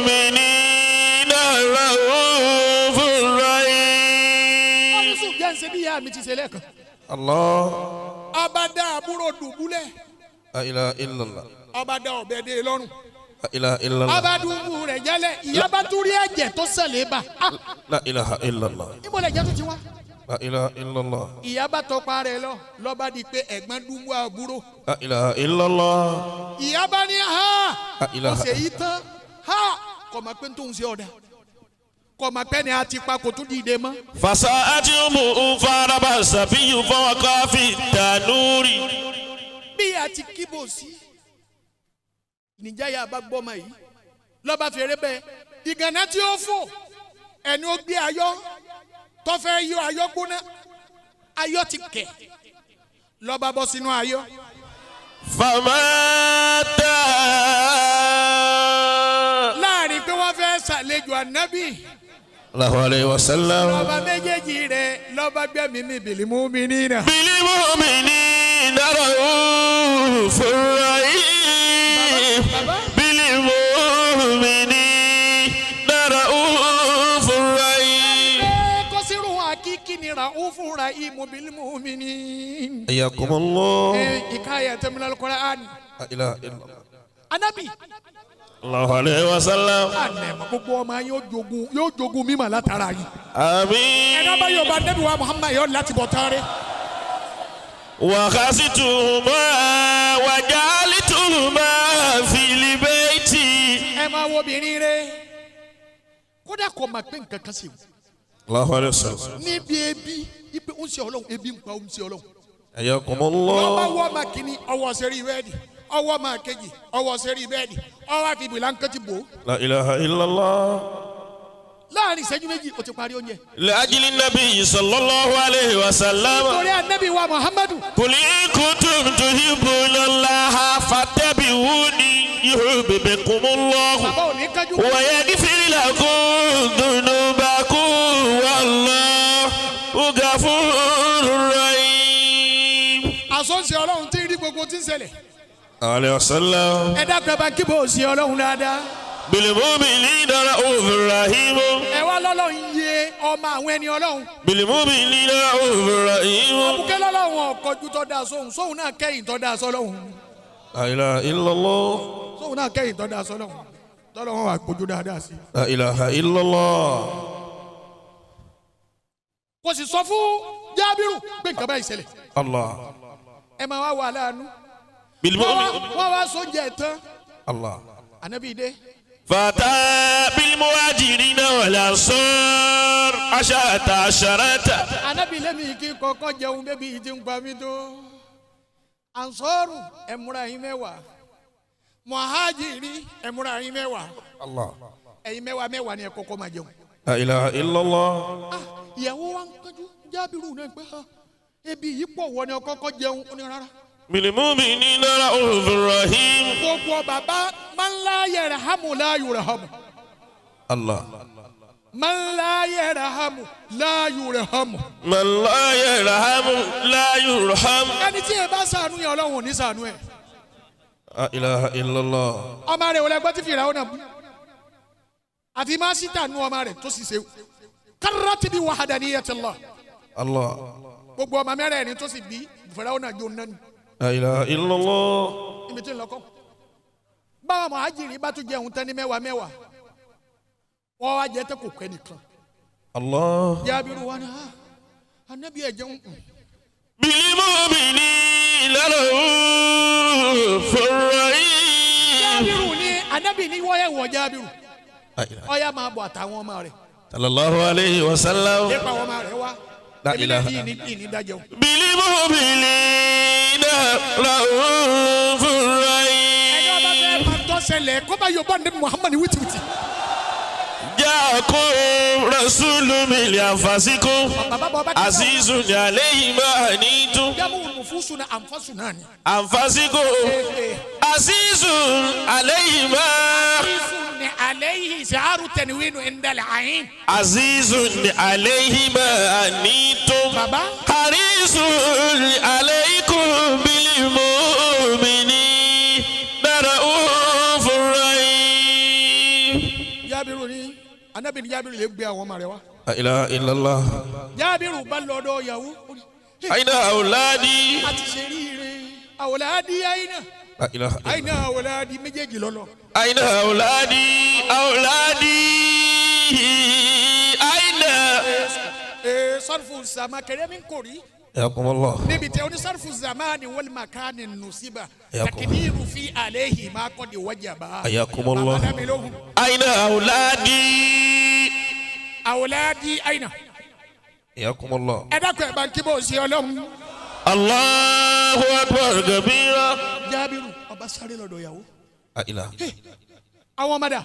بالمؤمنين رؤوف رحيم. wọ́n ní sùn jẹ́ ń ṣe bí ìyá mi ti ṣe lẹ́ẹ̀kan. الله. ọba dá àbúrò dùbúlẹ̀ لا إله إلا الله. ọba dá ọ̀bẹ dé lọ́rùn. لا إله إلا الله. ọba dùbú rẹ̀ jẹ́lẹ̀ ìyá bá tún rí ẹ̀jẹ̀ tó ṣẹlẹ̀ bá. لا إله إلا الله. níbo lẹ̀jẹ̀ tó ti wá. La ilaha illallah. ìyá bá tọpa rẹ̀ lọ lọ́ba di pé ẹ̀gbọ́n dúnmú àbúrò. La ilaha illallah. ìyá bá ní ha La ilaha. ọ̀sẹ̀ yìí tán ha kò máa pé tó ń ṣe ọ̀dà kò máa pẹ́ ni a ti pa kò tún dìde mọ́. Fasa'ati ummu faraba sabiyyu fawaqa fi tanuri. bí a ti kíbò sí níjàyà bá gbọ́ ma yìí lọ́ba fèrè bẹ́ẹ̀ ìgànnà tí ó fò ẹni ó gbé ayọ́ tọ́fẹ́ yọ ayọ́ gbóná ayọ́ ti kẹ̀ lọ́ba bọ́ sínú ayọ́. Famata. láàrin pé wọ́n fẹ́ ṣàlejò ànábì Allahu alayhi wa sallam. lọ́ba méjèèjì rẹ̀ lọ́ba gbẹ̀mí mi bìlì mú mi nínà. Bil mu'minina ra'ufur rahim. Bil mu'minina ra'ufur rahim. kó sírù hakiki ni ra'ufur rahim bil mu'minin. Hayyakumullah. ìkáyà tẹ́mínà Qur'an. La ilaha illallah. ànábì Allahu alayhi wa sallam. ànẹ̀mọ́ gbogbo ọmọ yóò jogun mímọ̀ látara yìí. Àmín. ẹ̀dá bá yóò bá nẹ́bí wa Muhammad yóò láti bọ̀ tán rẹ̀. Wa khasituhuma wa ja'altuhuma fil bayti. ẹ máa wo obìnrin rẹ̀ kódà kò máa pé nǹkan kan sí i. Allahu alayhi wa sallam. níbi ebi ipe ń ṣe ọlọ́run ebi ń pa ń ṣe ọlọ́run. Hayyakumullah. wọ́n bá wọ́ ọmọ kìíní ọwọ́ sẹ́rí bẹ́ẹ̀dì ọwọ́ ọmọ kejì ọwọ́ sẹ́rí bẹ́ẹ̀dì ọwọ́ àfi ìbìlà ń kẹ́tì bò. La ilaha illallah. láàrin ìṣẹ́jú méjì o ti parí oúnjẹ. Li'ajli nabi sallallahu alayhi wa sallam. nítorí ànábì wa Muhammadu. Qul in kuntum tuhibbuna Allaha fattabi'uni yuhbibkumullah bàbá ò ní kájú. wa yaghfir lakum dhunubakum wallahu ghafurur rahim. àsọ̀nsẹ̀ ọlọ́run tí ń rí gbogbo tí ń ṣẹlẹ̀. Alayhi wa sallam. ẹ dákun ẹ bá kí bò sí ọlọ́run dáadáa. Bil mu'minina ra'ufur rahim. ẹ wá lọ́lọ́run yé ọmọ àwọn ẹni ọlọ́run. Bil mu'minina ra'ufur rahim. àbùkẹ́ lọ́lọ́run ọ̀kọ́jú tó dáa sóhun sóhun náà kẹ́yìn tó dáa sọ́lọ́hun. La ilaha illallah. sóhun náà kẹ́yìn tó dáa sọ́lọ́hun. tọ́lọ́hun wà gbójú dáadáa sí. La ilaha illallah. kò sì sọ fún Jábírù pé nǹkan báyìí ṣẹlẹ̀. Allah. ẹ máa wá wà láàánú. Bil mu'min. wọ́n wá sóúnjẹ tán. Allah. ànábì dé. Fata bil muhajirina wal ansar asharata. ànábì lẹ́mi kí kọ́kọ́ jẹun bébí ìdí ń pa mí tó. ansọ́rù ẹ̀múra yín mẹ́wàá. muhajiri ẹ̀múra yín mẹ́wàá. Allah. ẹ̀yin mẹ́wàá mẹ́wàá ni ẹ kọ́kọ́ máa jẹun. La ilaha illallah. ìyàwó wa ń kájú Jábírù náà pé ebi yìí pọ̀ wọ ni ọkọ́kọ́ jẹun ó ní rárá. Bil mu'minina ra'ufur rahim. gbogbo bàbá man la yarhamu la yurhamu. Allah. man la yarhamu la yurhamu. Man la yarhamu la yurham. ẹni tí ẹ bá ṣàánú yẹn Ọlọ́run ò ní ṣàánú ẹ̀. La ilaha illallah. ọmọ rẹ̀ wọlé gbọ́ tí fìrà ọ̀nà bú. àfi máa ṣí tànú ọmọ rẹ̀ tó sì ṣe. karrati bi wahdaniyyatillah. Allah. gbogbo ọmọ mẹ́rẹ̀ẹ̀rin tó sì bí fìrà ọ̀nà jó nánu. La ilaha illallah. ibi tí ń lọ kọ́. báwọn muhajiri bá tún jẹun tán ní mẹ́wàá mẹ́wàá. wọ́n wá jẹ́ tẹ́ kò kẹ́ nìkan. Allah. Jábírù wa ni anabi ẹ jẹun. Bil mu'minina ra'ufur rahim. Jábírù ni anabi ni wọ́n yẹ wọ̀ Jábírù. La ilaha. ọ̀ya máa bọ̀ àtàwọn ọmọ rẹ̀. Sallallahu alayhi wa sallam. nípa àwọn ọmọ rẹ̀ wá. La èmi ilaha. náà yìí ní dájọ́. Bil mu'minina ra'ufur rahim. ẹni ọba fẹ́ máa tọ́ ṣẹlẹ̀ kó bá yọ̀bọ̀ ní Muhammad wìtìwìtì. Ja'akum rasulun min anfusikum bàbá bọ̀ ọba ti azizun alayhi ma anittum. jámù nùfúsù náà ànfọ́sù náà ni. Anfusikum azizun alayhi ma. àfíìsù ni alayhi ṣàárù tẹ̀níwínú indal ayin. Azizun alayhi ma anittum. bàbá Harisun alaykum bil mu'minina ra'ufur rahim. Jábírù ni anabi ni Jábírù lè gbé àwọn ọmọ rẹ̀ wá. La ilaha illallah. Jábírù bá lọ́dọ̀ yàwó. Aina auladi. a ti ṣe ríire àwòládì àyìnà. La ilaha. àyìnà àwòládì méjèèjì lọ́lọ́. Aina auladi. Auladi. Aina. sarfu zama kẹrẹ mi kò rí. حياكم الله. níbi tí oní sarfu zama ni wal makani nusiba. takdiru fi alayhi ma qad wajaba. حياكم الله. أين أولادي awoladi aina. حياكم الله. ẹ dákun ẹ bá ń kí bó ṣe Ọlọ́run. الله أكبر كبيرا. Jábìrù ọba sáré lọ́dọ̀ ìyàwó. لا إله. àwọn ọmọdé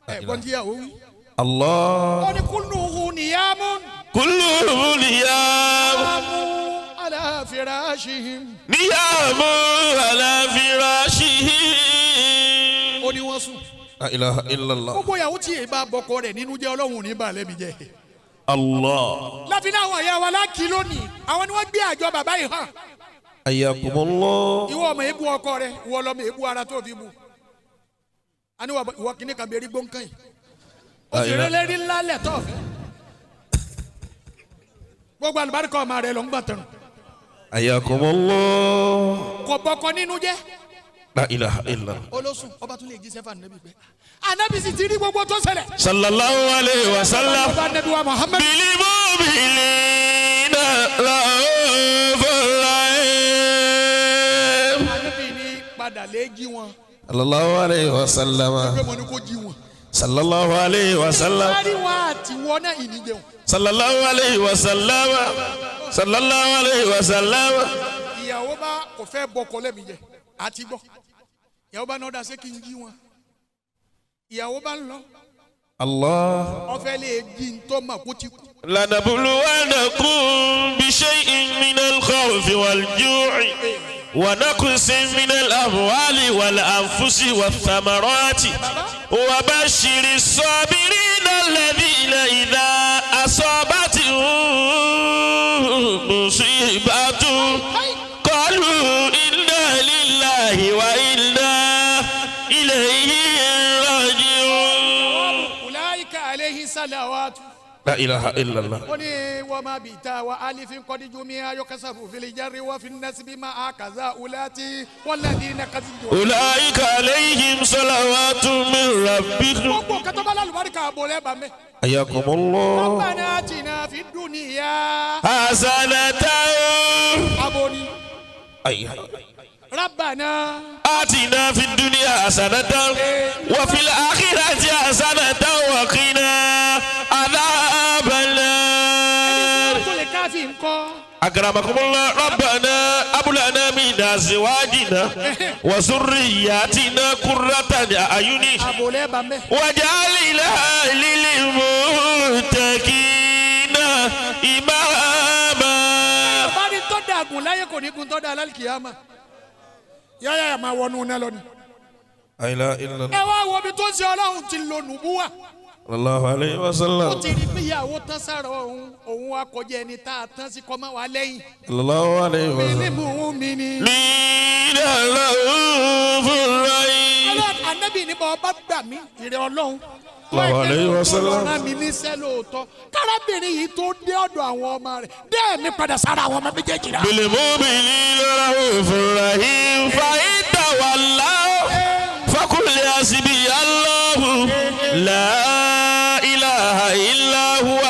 ẹ gbọ́n tí ìyàwó wí. الله. ó ní kulluhu niyamun. كله نيام ala firashihim. نيام على فراشه. ó ní wọ́n sùn. لا إله إلا الله. gbogbo ìyàwó tí èyí bá bọkọ rẹ̀ nínú jẹ́ Ọlọ́run ní balẹ̀ mi jẹ́. الله. láfi ní àwọn ìyá wa lákì lónìí àwọn ni wọ́n gbé àjọ bàbá yìí hàn. حياكم الله. ìwọ ọmọ èébú ọkọ rẹ ìwọ lọmọ èébú ara tó fi bu. a ní ìwọ kìíní kan bẹ̀rẹ̀ gbóǹkan yìí. o sì rẹ lérí ńlá lẹ̀ tọ́ fẹ́. gbogbo àlùbáríkà ọmọ rẹ ló ń gbà tẹ̀rù. حياكم الله. kò bọkọ nínú jẹ́. لا إله إلا الله. olóṣùn ọba tún lè jí sẹ́fà nẹ́bí pé. anabi sì ti rí gbogbo tó ṣẹlẹ̀. صلى الله عليه وسلم. ọba nẹ́bí wa Muhammad. بالمؤمنين رؤوف رحيم. anabi ní padà lè jí wọn. صلى الله عليه وسلم. pé mo ní kó jí wọn. صلى الله عليه وسلم. ìparí wọn àti wọn náà ìníjẹun. صلى الله عليه وسلم. صلى الله عليه وسلم. ìyàwó bá kò fẹ́ bọkọ lẹ́mìí jẹ àti gbọ́. ìyàwó bá náà dá sí kí n jí wọn. ìyàwó bá ń lọ. الله. ọfẹ lè jí n tó mà kó ti kú. لنبلونكم بشيء من الخوف والجوع ونقص من الأموال والأنفس والثمرات وبشر الصابرين الذين إذا أصابتهم مصيبة قالوا إنا لله وإنا إليه راجعون. أولئك عليه صلوات. لا إله إلا الله. oni wama bita wa alifin qad jumia yukasafu fil jarri wa fin nasbi ma akaza ulati walladhina qadiru. أولئك عليهم صلوات من ربهم. gbogbo katobala albarika abole bame. حياكم الله. ربنا آتنا في الدنيا حسنة aboni. أيها. ربنا آتنا في الدنيا حسنة وفي الآخرة حسنة وقنا عذاب النار. كل كافي نكو. أكرمكم الله. ربنا هب لنا من أزواجنا وذرياتنا قرة أعين abole bame. واجعلنا للمتقين إماما. bari tó dàgùn láyé kò ní kun tó dà lálkìyàmá. yáyà máa wọnú náà lọ ni. لا إله إلا ẹ الله. wá wo bí tó ṣe Ọlọ́run ti lo nùbúwà. صلى الله عليه ó وسلم. ti rí bí ìyàwó tán sára òun wa kọjá ẹni tá a tán sí kọ́má wa lẹ́yìn. صلى الله عليه mímí وسلم. mú mi ni. من الرؤوف الرحيم. Ọlọ́run anábì ní bọ́ ọba gbà mí ìrẹ̀ Ọlọ́run. Sallallahu alayhi wa sallam. Ọlọ́run mi ní sẹ́ lóòótọ́. kárábìnrin yìí tó dé ọ̀dọ̀ àwọn ọmọ rẹ̀ dé mi padà sára àwọn ọmọ méjèèjì rà. بالمؤمنين رؤوف رحيم فإن تولوا فقل حسبي الله لا إله إلا هو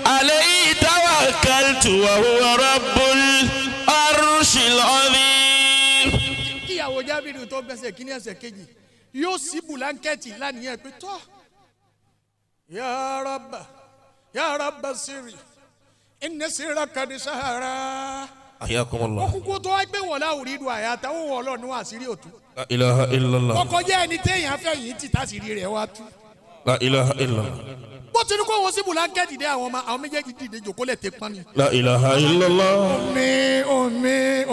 عليه توكلت وهو رب العرش العظيم. kíyàwó Jábìrì tó gbẹ́sẹ̀ kíní ẹsẹ̀ kejì yóò sí bùlánkẹ́ẹ̀tì lánìyàn pé tọ́ ya Rabba sirri inna sirraka qad sahara. حياكم الله. kúkú tó wá gbé wọn láwùrí ìdù àyàtà ó wọ Ọlọ́run wá àṣírí òtún. لا إله إلا الله. ọkọ jẹ́ ẹni téèyàn fẹ́ yìí ti tàṣírí rẹ̀ wá tú. لا إله إلا الله. bó ti ní kó wọ́n sí bùlánkẹ́ẹ̀tì dé àwọn ọmọ àwọn méjèèjì dìde jòkó lẹ̀ tẹ́ pọ́n ni. لا إله إلا الله. omi. أمي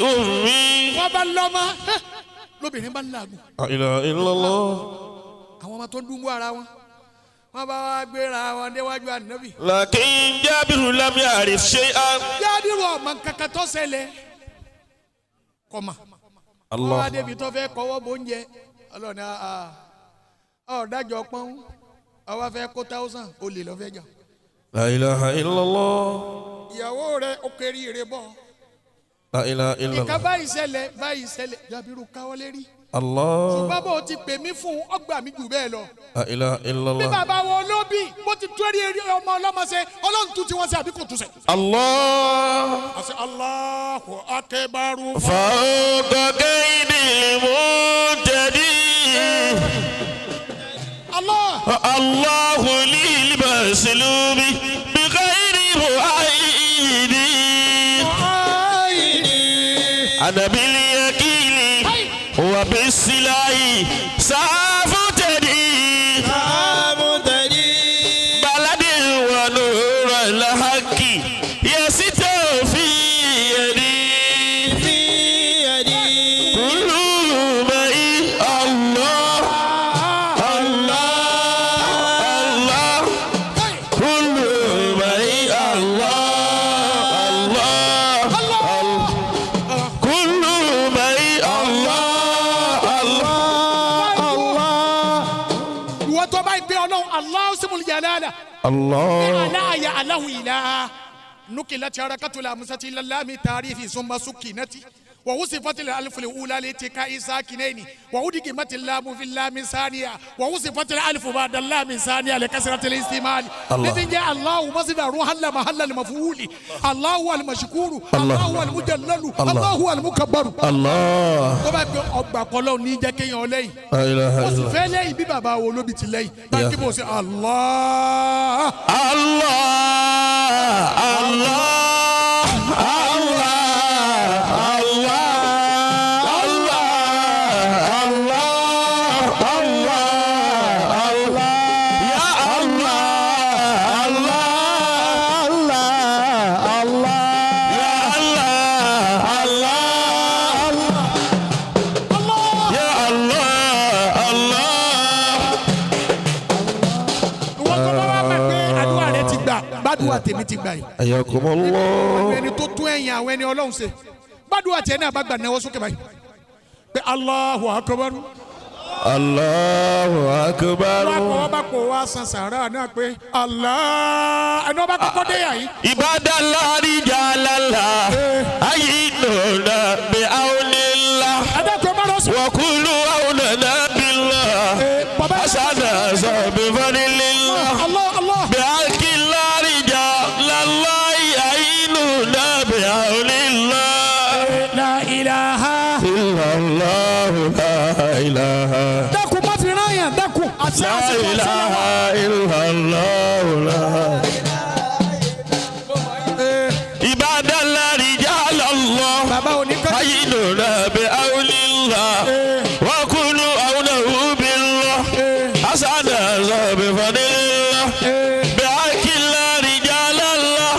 أمي wọ́n bá lọ́mọ lóbìnrin bá ń làágùn. لا إله إلا الله. àwọn ọmọ tó ń dúnbó ara wọn wọ́n bá wá gbéra wọn déwájú ànábì. لكن جابر لم يعرف شيئا. Jábìrì ọmọ kankan tó ṣẹlẹ̀ kọ́mà. wọ́n wá الله. débi tó fẹ́ kọ́wọ́ bóúnjẹ ọlọ́ni ọ̀dájọ́ pọ́n ọwọ́ fẹ́ kó 1000 olè lọ́fẹ́ jà. لا إله إلا الله. ìyàwó rẹ̀ ó kéré ire bọ̀. لا إله إلا ìka الله. báyìí ṣẹlẹ̀ Jábìrì káwọ́ lérí. Allah. Bàbá o ti pè mí fún ọgbà mi jù bẹ́ẹ̀ lọ. La ilaha illallah. Bí bàbá wo Olóbì bó ti torí ọmọ ọlọ́mọ ṣe Ọlọ́run tún tí wọ́n ṣe àbí kò tún ṣe. Allah. Àṣẹ Allahu akbar. Fawqa kaydil mu'tadi. Allah. Allahu lil maslubi bi ghayri mu'ayyidi. Ana bil yaqini wa bis silahi safutadi. Baladi wa nur al haqqi yasitu fi yadi. Kullu ma'i Allah. Allah. لا يعلم إله نقلت حركة الأمسة إلى اللام تعريف ثم سكنت ووصفت الألف الأولى لاتقاء ساكنين وأدغمت اللام في اللام الثانية ووصفت الألف بعد اللام الثانية لكسرة الاستعمال لذن جاء الله مصدر حل محل المفعول الله هو المشكور الله هو المجلل الله هو المكبر الله. tó bá gbé ọgbà kọlọ ní jẹ́ kéèyàn lẹ́yìn ó sì fẹ́ lẹ́yìn bí bàbá wo Olóbì ti lẹ́yìn báńkì bó ṣe Allah Allah Allah Allah. gbàdúrà tèmi ti gbà yìí. Ayakumullah. àwọn ẹni tó tún ẹ̀yìn àwọn ẹni Ọlọ́run ṣe gbàdúrà tiẹ̀ náà bá gbà náwó sókè báyìí pé Allahu akbar. Allahu akbar. wọ́n kọ́ ọba kò wá san sàrà náà pé Allah ẹni ọba kọ́kọ́ dé yà yìí. Ibadallah rijalallah ayinuna bi aunillah wa kullu aunana billah asana sabi fadilillah bi akillah rijalallah ayinuna bi aunillah. La ilaha illallah la ilaha. dákun má fi rán yàn dákun. La ilaha illallah la. Ibadallah rijalallah ayinuna bi aunillah wa kullu aunahu billah asana sabi fadilillah bi akillah rijalallah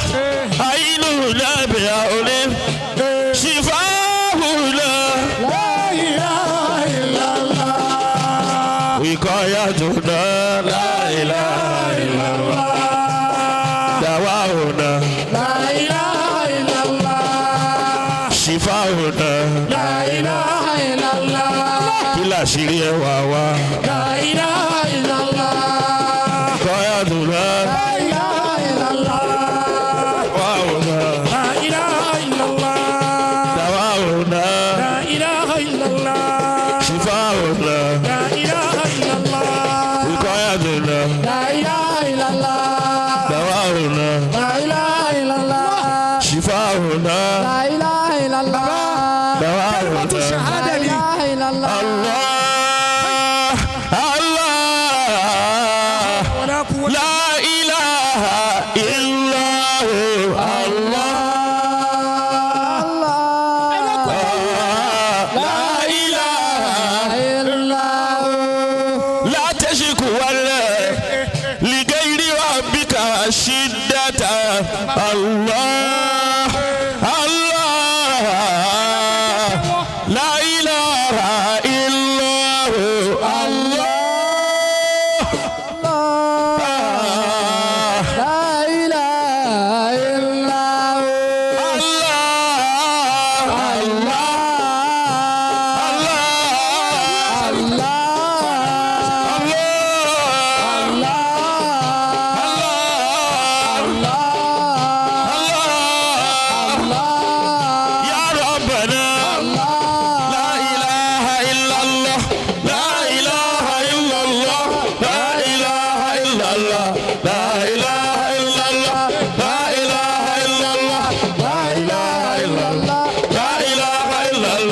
ayinuna bi aunillah shifahullah la ilaha illallah wiqayatuna la ilaha illallah dawahuna la ilaha illallah shifahuna la ilaha illallah kila shiri wa wa la ilaha illallah wiqayatuna la ilaha illallah wahuna la ilaha illallah dawahuna la ilaha illallah shifahuna la ilaha illallah wiqayatuna la ilaha illallah dawahuna la ilaha illallah shifahuna la ilaha illallah dawahuna shahada li Allah Allah la ilaha illallah Allah la ilaha illallah la tashku wala li ghairi rabbika shiddata Allah la ilaha illallah Allah la ilaha illallah Allah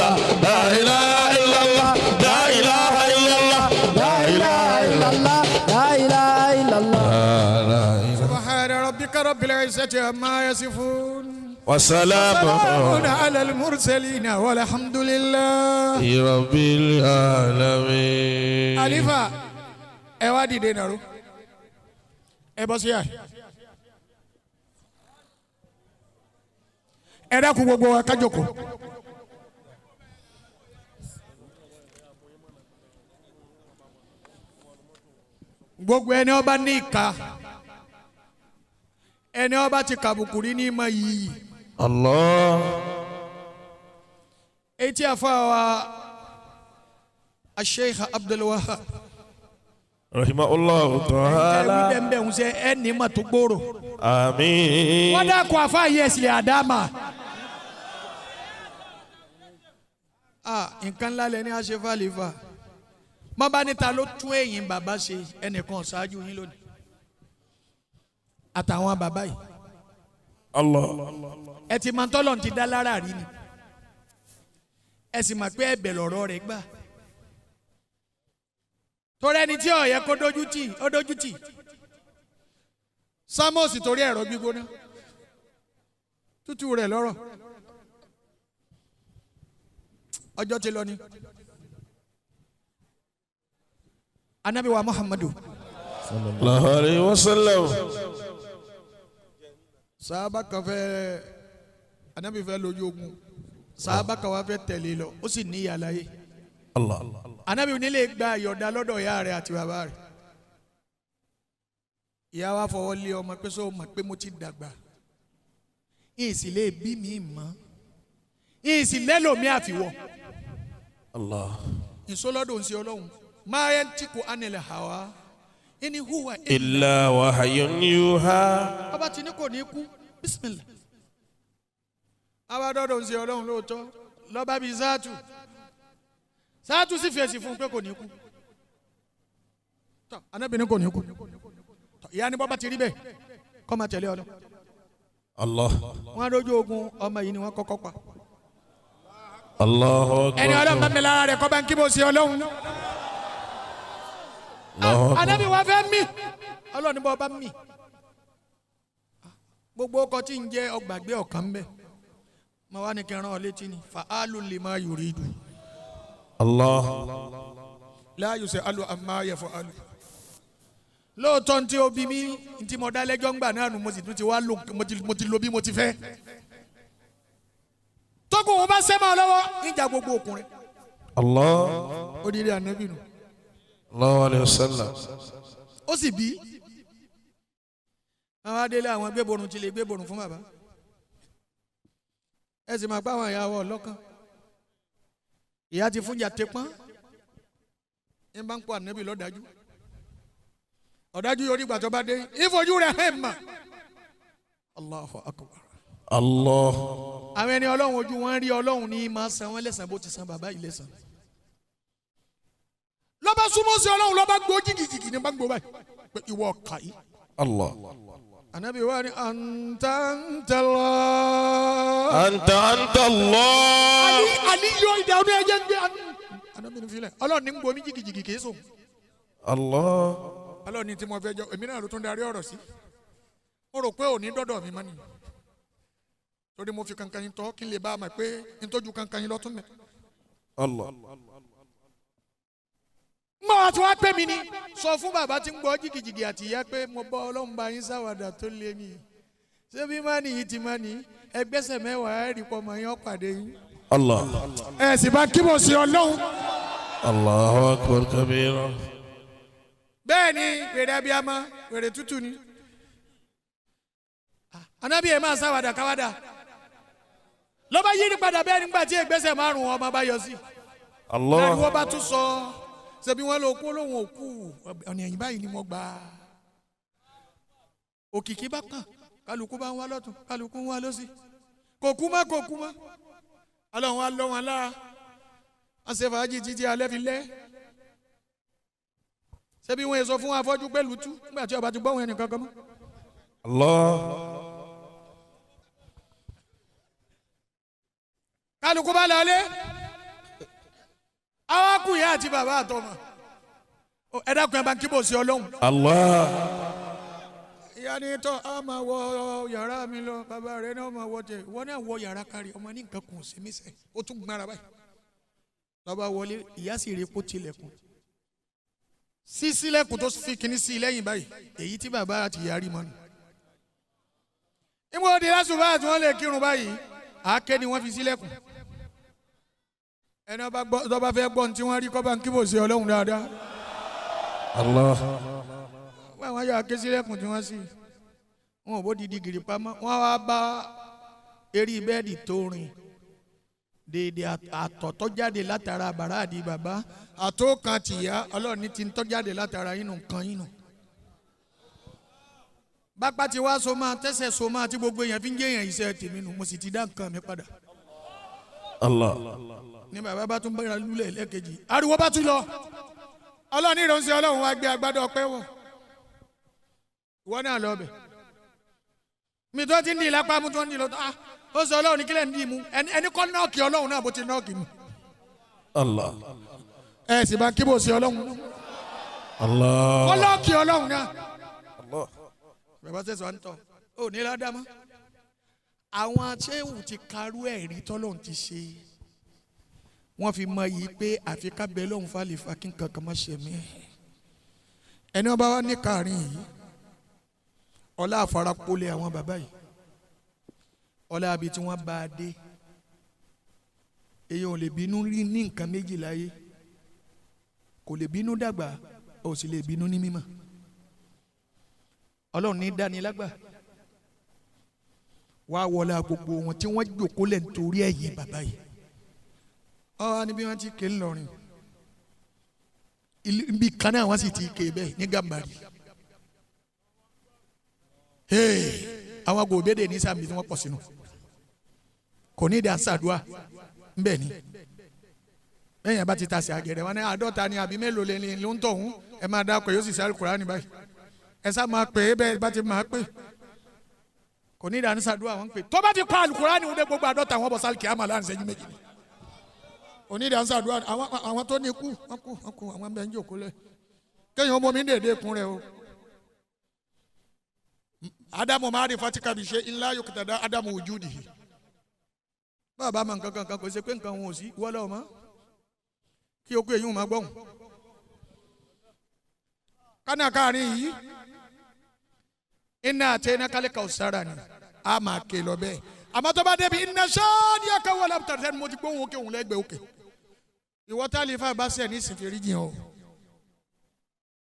illallah, la ilaha illallah, la ilaha illallah, la ilaha illallah, la ilaha illallah. Subhana rabbika rabbil izzati amma yasifun. وسلام على المرسلين والحمد لله رب العالمين. Alifa ẹ wá dìde nàró ẹ bọ́ sí yà ẹ dákun gbogbo wa ká jókòó. Gbogbo ẹni ọba ní ìka ẹni ọba ti kàbùkù rí ní ìmọ̀ yìí. Allah. Eti afawa Sheikh Abdulwahab rahimahullah ta'ala. Ẹ̀wí bẹ́ẹ̀ ń sẹ́ ẹni mà tó gbòòrò. Àmín. Wọ́n dà kó afa yẹ sílẹ̀ àdámà. Nǹkan ńlá lẹni aṣẹ́fà lè fà. Má bá níta ló tún ẹ̀yìn bàbá ṣe ẹnìkan ṣáájú yín lónìí. Àtàwọn bàbá yìí. Allah. Ẹ ti máa tọ́lọ̀ ti dá lára rí ni. Ẹ sì máa pé ẹ̀bẹ̀ lọ̀rọ̀ rẹ̀ gbà. Torí ẹni tí ó yẹ kó dójú tì ó dójú tì. Sámọ́ọ̀sì torí ẹ̀rọ gbígbóná. Tútù rẹ̀ lọ́rọ̀. Ọjọ́ ti lọ ni. Anabi wa Muhammadu. Sallallahu alayhi wa sallam. Sahaba kan fẹ́ Anabi fẹ́ lójú ogun. Sahaba kan wá fẹ́ tẹ̀lé lọ. Ó sì ní ìyá láyé. Allah. Anabi nílé gba ìyọ̀dá lọ́dọ̀ ìyá rẹ̀ àti bàbá rẹ̀. Ìyá wa fọwọ́ lé ọmọ pé sọ ma pé mo ti dàgbà. Ìsì lè bí mi mọ́. Ìsì lẹ́lòmí àfiwọ́. Allah. Ìsọlọ́dọ̀ ń ṣe ọlọ́run. Máa yẹn tí kò ánilẹ̀ hàwá. Ìní hùwà Illa wahyun yuha. Ọba tí ní kò ní kú. Bismillah. Abádọ́dọ̀ ń ṣe ọlọ́run lóòótọ́. Lọ́ba bíi Záàtù. Záàtù sì fèsì fún un pé kò ní kú. Ànábì ní kò ní kú. Ìyá ni bọ́ba ti rí bẹ́ẹ̀ kọ́ máa tẹ̀lé ọlọ́. Allah. Wọ́n á lójú ogun ọmọ yìí ni wọ́n kọ́kọ́ pa. Allahu akbar. Ẹni ọlọ́run bá mi lára rẹ̀ kọ́ bá ń kí bó ṣe ọlọ́run. Ànábì wa fẹ́ mí. Ọlọ́run ní bọ́ bá mí. Gbogbo ọkọ̀ tí ń jẹ́ ọgbàgbé ọ̀kan mbẹ́. Mo wá ní kí n rán ọ létí ni. Fa'alu lima yuridu. Allah. La yus'alu amma yaf'alu. Lóòótọ́ ntí o bí mi ntí mo dá lẹ́jọ́ ńgbà náà nù mo sì tún ti wá lò mo ti lo bí mo ti fẹ́. Tókùn wọn bá sẹ́mọ̀ lọ́wọ́ níjà gbogbo òkùnrin. Allah. Ó di rí ànábì nù. Allahu alayhi wa sallam. Ó sì bí. Àwọn adélé àwọn gbéborun ti lè gbéborun fún bàbá. Ẹ sì máa gbá àwọn ìyàwó ọlọ́kan. Ìyá ti fún jàté pọ́n. Ẹ bá ń pọ̀ ànábì lọ́dájú. Ọ̀dájú yóò rí gbàtọ́ bá dé. Ìfojú rẹ̀ hẹ́ mà. Allahu akbar. Allah. Àwọn ẹni ọlọ́run ojú wọn rí ọlọ́run ní máa san wọ́n lẹ́sàn bó ti san bàbá yìí lẹ́sàn. Lọ́ba súnmọ́ sí ọlọ́run lọ́ba gbó jìgìjìgì ní bá gbó báyìí. Pé ìwọ ọ̀kà yìí. Allah. Ànábì wa ni anta Allah. Anta Allah. Ali yóò ìdáwọ́ ní ẹjẹ́ ń gbé. Ànábì ní filẹ̀. Ọlọ́run ní ń gbomi jìgìjìgì kìí sùn. Allah. Ọlọ́run ní tí mo fẹ́ jọ èmi náà ló tún darí ọ̀rọ̀ sí. Mo rò pé òní dọ́dọ̀ mi mọ́ ni. Torí mo fi kankan yín tọ́ kí n lè bá a mọ̀ pé n tójú kankan yín lọ́tún mẹ́. Allah. Mo àti wá pè mí ni sọ fún bàbá tí ń gbọ́ jìgìjìgì àti ìyá pé mo bọ́ ọlọ́run bá yín sáwàdà tó lé mi. Ṣé bí má nìyí ti má ní ẹgbẹ́sẹ̀ mẹ́wàá ẹ̀rí pọ̀ mọ́ yín ọ̀pàdé yín. Allah. Ẹ sì bá kí mo sí ọlọ́run. Allahu akbar kabira. Bẹ́ẹ̀ ni wèrè abiyamọ wèrè tútù ni. Ànábì ẹ̀ máa sáwàdà káwàdà. Lọ́ba yírí padà bẹ́ẹ̀ nígbà tí ẹgbẹ́sẹ̀ márùn-ún ọmọ bá yọ sí. Allah. Lẹ́nu wọ́n bá tún sọ ṣebí wọ́n lọ kó lóhùn òkú ọ̀nà ẹ̀yìn báyìí ni mo gbà. Òkìkí bá kàn kálukú bá ń wá lọ́tún kálukú ń wá lọ́sí. Kò kú mọ́ kò kú mọ́. Ọlọ́run wa lọ́ wọn lára. Wọ́n ṣe fàájì títí alẹ́ fi lẹ́. Ṣebí wọ́n yẹ sọ fún wọn afọ́jú pẹ̀lú tú nígbà tí ọba ti gbọ́ wọn ẹnì kankan mọ́. Allah. Kálukú bá lọlé àwa kù ìyá àti bàbá àtọmọ ẹ dákun ẹ bá kí bò sí Ọlọ́run. Allah. ìyá ni tọ́ a máa wọ yàrá mi lọ bàbá rẹ náà máa wọ tẹ wọ́n náà wọ yàrá kárí ọmọ ní nǹkan kùn sí mi sẹ́ ó tún gbára báyìí lọ́ba wọlé ìyá sì rí epo tilẹ̀kùn sísílẹ̀kùn tó fi kíní sí lẹ́yìn báyìí èyí tí bàbá àti ìyá rí mọ́nu. ìmọ̀ òde lásùbà àti wọ́n lè kírun báyìí àáké ni wọ́n fi sílẹ̀kùn ẹni ọba fẹ́ gbọ́ ní tí wọ́n rí kọ́ bá ń kíbò sí Ọlọ́run dáadáa. Allah. wọ́n yọ àké sílẹ̀kùn tí wọ́n sì wọn ò bó didi gìrì pamọ́ wọ́n wá bá eré bẹ́ẹ̀dì tó rìn dèdè àtọ̀ tó jáde látara bàrá àdì bàbá àtó kan tìyá Ọlọ́run ní ti ń tó jáde látara inú kan inú. bápá ti wá so máa tẹ́sẹ̀ so máa tí gbogbo èèyàn fi ń jẹ́ èèyàn iṣẹ́ tèmi nù mo sì ti dá nǹkan mi padà. Allah. ní bàbá bá tún bára lulẹ̀ lẹ́ẹ̀kejì ariwo bá tún lọ Ọlọ́run ní ìránṣẹ́ Ọlọ́run wá gbé agbádá ọpẹ́ wọ̀ ìwọ náà lọ bẹ̀ mi tó ti ń di ìlápá mu tó ń di lọ ó sọ Ọlọ́run ní kílẹ̀ ń dì mú ẹni kọ́ nọ́ọ̀kì Ọlọ́run náà bó ti nọ́ọ̀kì mu. Allah. ẹ sì bá kí bò sí Ọlọ́run. Allah. kọ́ nọ́ọ̀kì Ọlọ́run náà. Allah. bàbá sẹ́sọ̀ ń tọ̀ ó ní ládàmọ́ àwọn aṣẹ́wù ti karú ẹ̀rí tọ́lọ́run ti ṣe wọ́n fi mọ yìí pé àfi ká bẹ lọ́hùn fàlìfà kí nǹkan kan má ṣe mí ẹni ọba wa ní kàárín yìí ọlá àfarapolẹ̀ àwọn bàbá yìí ọlá àbí tí wọ́n bá a dé èyàn ò lè bínú rí ní nǹkan méjì láyé kò lè bínú dàgbà ò sì lè bínú ní mímọ̀ Ọlọ́run ní dánilágbà wá wọlé gbogbo wọn tí wọ́n jókòó lẹ̀ nítorí ẹ̀yìn bàbá yìí ọ níbi wọn ti ké ńlọrin ibi kan náà wọn sì ti ké bẹ́ẹ̀ ní Gàmbàrí àwọn gòbédè ní sàmì tí wọ́n pọ̀ sínú kò ní ìdí àṣàdúà ńbẹ ni lẹ́yìn bá ti ta sí àgẹ̀rẹ̀ wọn ní àádọ́ta ni àbí mélòó lè ló ń tọ̀hún ẹ máa dá pé yóò sì sáré Kùránì báyìí ẹ sá máa pè é bẹ́ẹ̀ bá ti máa pè kò ní ìdí àṣàdúà wọn pè tó bá ti pa Àlùkùránì wọn dé gbogbo àádọ́ta wọn bọ̀ sálì kìámà láàrin ìṣẹ́jú méjì ni onídìí àṣàdúà àwọn tó ní kú wọn kú àwọn bẹ́ẹ̀ ń jòkó lẹ̀ kéèyàn ọmọ mi ń dèdè kún rẹ o Ádámù máa rí fatika bí ṣe ńlá yóò kìtà dá Ádámù wùjúdìhì bàbá máa nǹkan kan kò ṣe pé nǹkan wọn ò sí wọ́lọ́ ọmọ kí okú èyí wọn máa gbọ́hùn kánà káàrin yìí iná àti iná kálí Kàùsárà ni a máa ké lọ bẹ́ẹ̀ àmọ́ tó bá débi iná sọ́ọ́dí akáwọ́ lápútà tẹ́ni mo ti gbóhùn òkè òun lẹ́gbẹ̀ẹ́ òkè ìwọ tá lè fà bá sẹ̀ ní ìsìn fèrè jìn o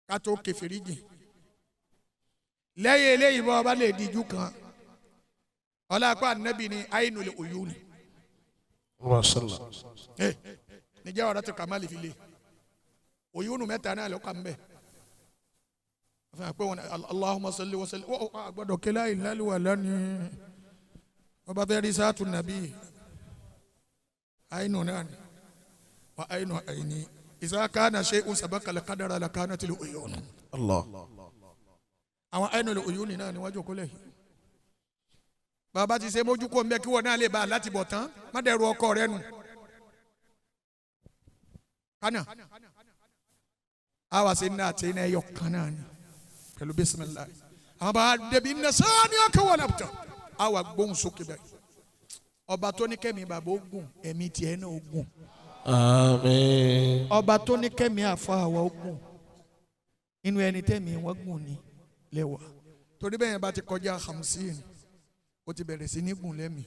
ká tó ké fèrè jìn lẹ́yìn eléyìí bọ́ ọba lè díjú kan ọlọ́pàá ànábì ni ainul uyuni. níjẹ́ ọ̀rọ̀ tó kàmá lè fi lé uyunu mẹ́ta náà ló kà ń bẹ̀. Allahumma salli wa sallim gbọ́dọ̀ kí la ilaha illallah lánìí ọba fẹ́ rí sáàtù nàbí ainu náà ni wa ainu aini idha kana shay'un sabaqa al-qadara lakanatil uyun. Allah. àwọn ainul uyuni náà ni wọ́n jókòó lẹ̀ bàbá ti ṣe mójú kó ń bẹ kí wọ́n náà lè bá a láti bọ̀ tán má dẹ̀rù ọkọ rẹ nù. kánà àwa ṣe ní àti iná ẹyọ kan náà ni pẹ̀lú bisimilayi àwọn bá débi iná sáà ní ọkọ̀ wọn náà tán àwa gbóhùn sókè bẹ́ẹ̀ ọba tó ní kẹ́mi bàbá ogun ẹ̀mí tiẹ̀ náà ogun. Àmín. ọba tó ní kẹ́mi àfọ àwa ogun inú ẹni tẹ́mi wọ́n gùn ní lẹ́wà torí bẹ́ẹ̀ yẹn bá ti kọjá 50 ó ti bẹ̀rẹ̀ sí ní gùn lẹ́mí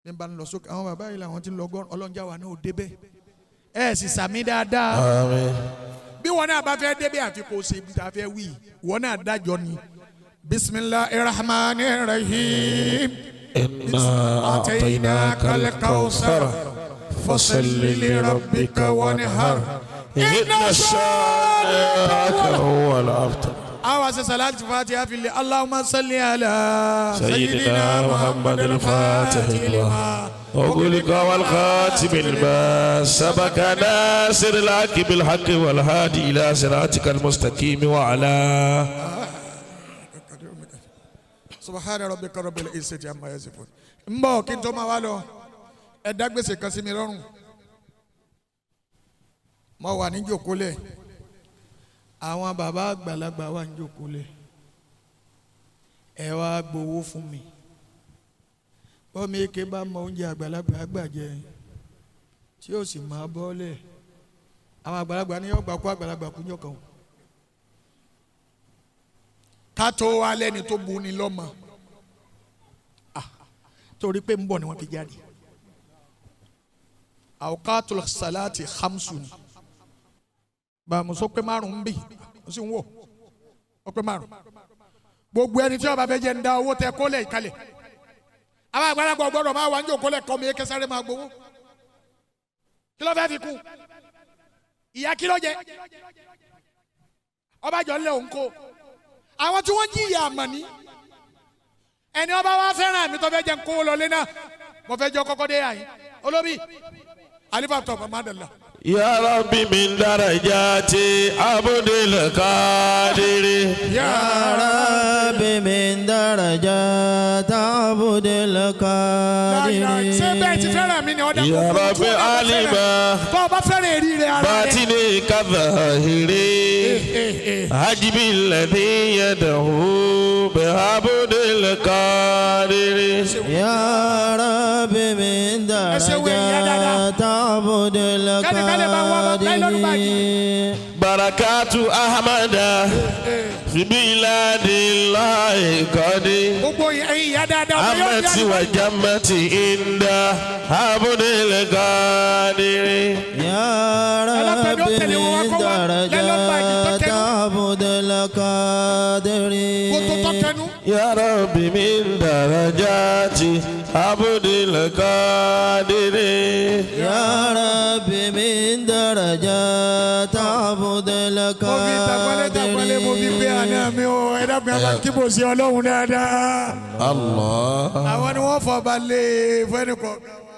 ní bá ń lọ sókè àwọn bàbá yìí làwọn ti lọ gọ́rùn ọlọ́njà wà náà ò débẹ̀ ẹ̀ sì sàmì dáadáa. Àmín. bí wọn náà bá fẹ́ débẹ̀ àfi kò ṣe ibi tá a fẹ́ wí wọn náà dájọ́ ni bismillahirrahmanirrahim inna a'tainakal kawthar fasalli li rabbika wanhar inna shani'aka huwal abtar. àwa ṣe salati fatiha fili allahumma salli ala sayyidina muhammadil fatihil lima وقولك والخاتم الما سبق ناصر الحق بالحق والهادي إلى صراطك المستقيم وعلى سبحان ربك رب العزة عما يصفون. mbọ kí n tó máa wá lọ ẹ dá gbèsè kan sí mi lọ́rùn mo wà ní jókòólẹ̀ àwọn bàbá àgbàlagbà wà ní jókòólẹ̀ ẹ wá gbowó fún mi bọ́mi eke bá mọ oúnjẹ àgbàlagbà àgbàjẹ tí ó sì máa bọ́lẹ̀ àwọn àgbàlagbà ní ọgbà kó àgbàlagbà kú yọkàn ká tó wá lẹ́ni tó bu ni lọ́mọ torí pé ń bọ̀ ni wọ́n fi jáde awqatul salati khamsun bàmù sọ pé márùn-ún bì ó sì ń wò ó pé márùn gbogbo ẹni tí ó bá fẹ́ jẹ́ ń da owó tẹ kólẹ̀ ìkalẹ̀ àwọn àgbàlagbà gbọ́dọ̀ máa wà ń jò kólẹ̀ kọ́ mi eke sáré máa gbowó kí ló fẹ́ fi kún ìyá kí ló jẹ ọba jọ ńlẹ̀ òun kó àwọn tí wọ́n jí ìyá àmà ní ẹni ọba wa fẹ́ràn mi tó fẹ́ jẹ́ ń kó lọlé náà mo fẹ́ jọ kọ́kọ́ dé yàyín olóbì alifa tó ọmọ madala. Ya Rabbi min darajati abdil qadiri. Ya Rabbi min darajati abdil qadiri. ṣé bẹ́ẹ̀ ti fẹ́ràn mi ni ọ̀dà kò Ya Rabbi alima. tó o bá fẹ́ràn èrí rẹ̀ ara rẹ̀. batini kadhahiri. hajibi alladhi yadahu bi abdil qadiri. Ya Rabbi min darajati abdil qadiri. Barakatu Ahmada Biladillah Qadi Amati wa Jamati Inda Abdul Qadiri. Ya Rabbi min darajati Abdul Qadiri. Ya Rabbi min darajati Abdul Qadiri. Ya Rabbi min darajati Abdul Qadiri. mo fi gbé àná mi o ẹ dábàá máa kí bò sí ọlọ́run dáadáa. Allah. àwọn ni wọ́n fọba lé fún ẹnì kọ̀ọ̀kan wa.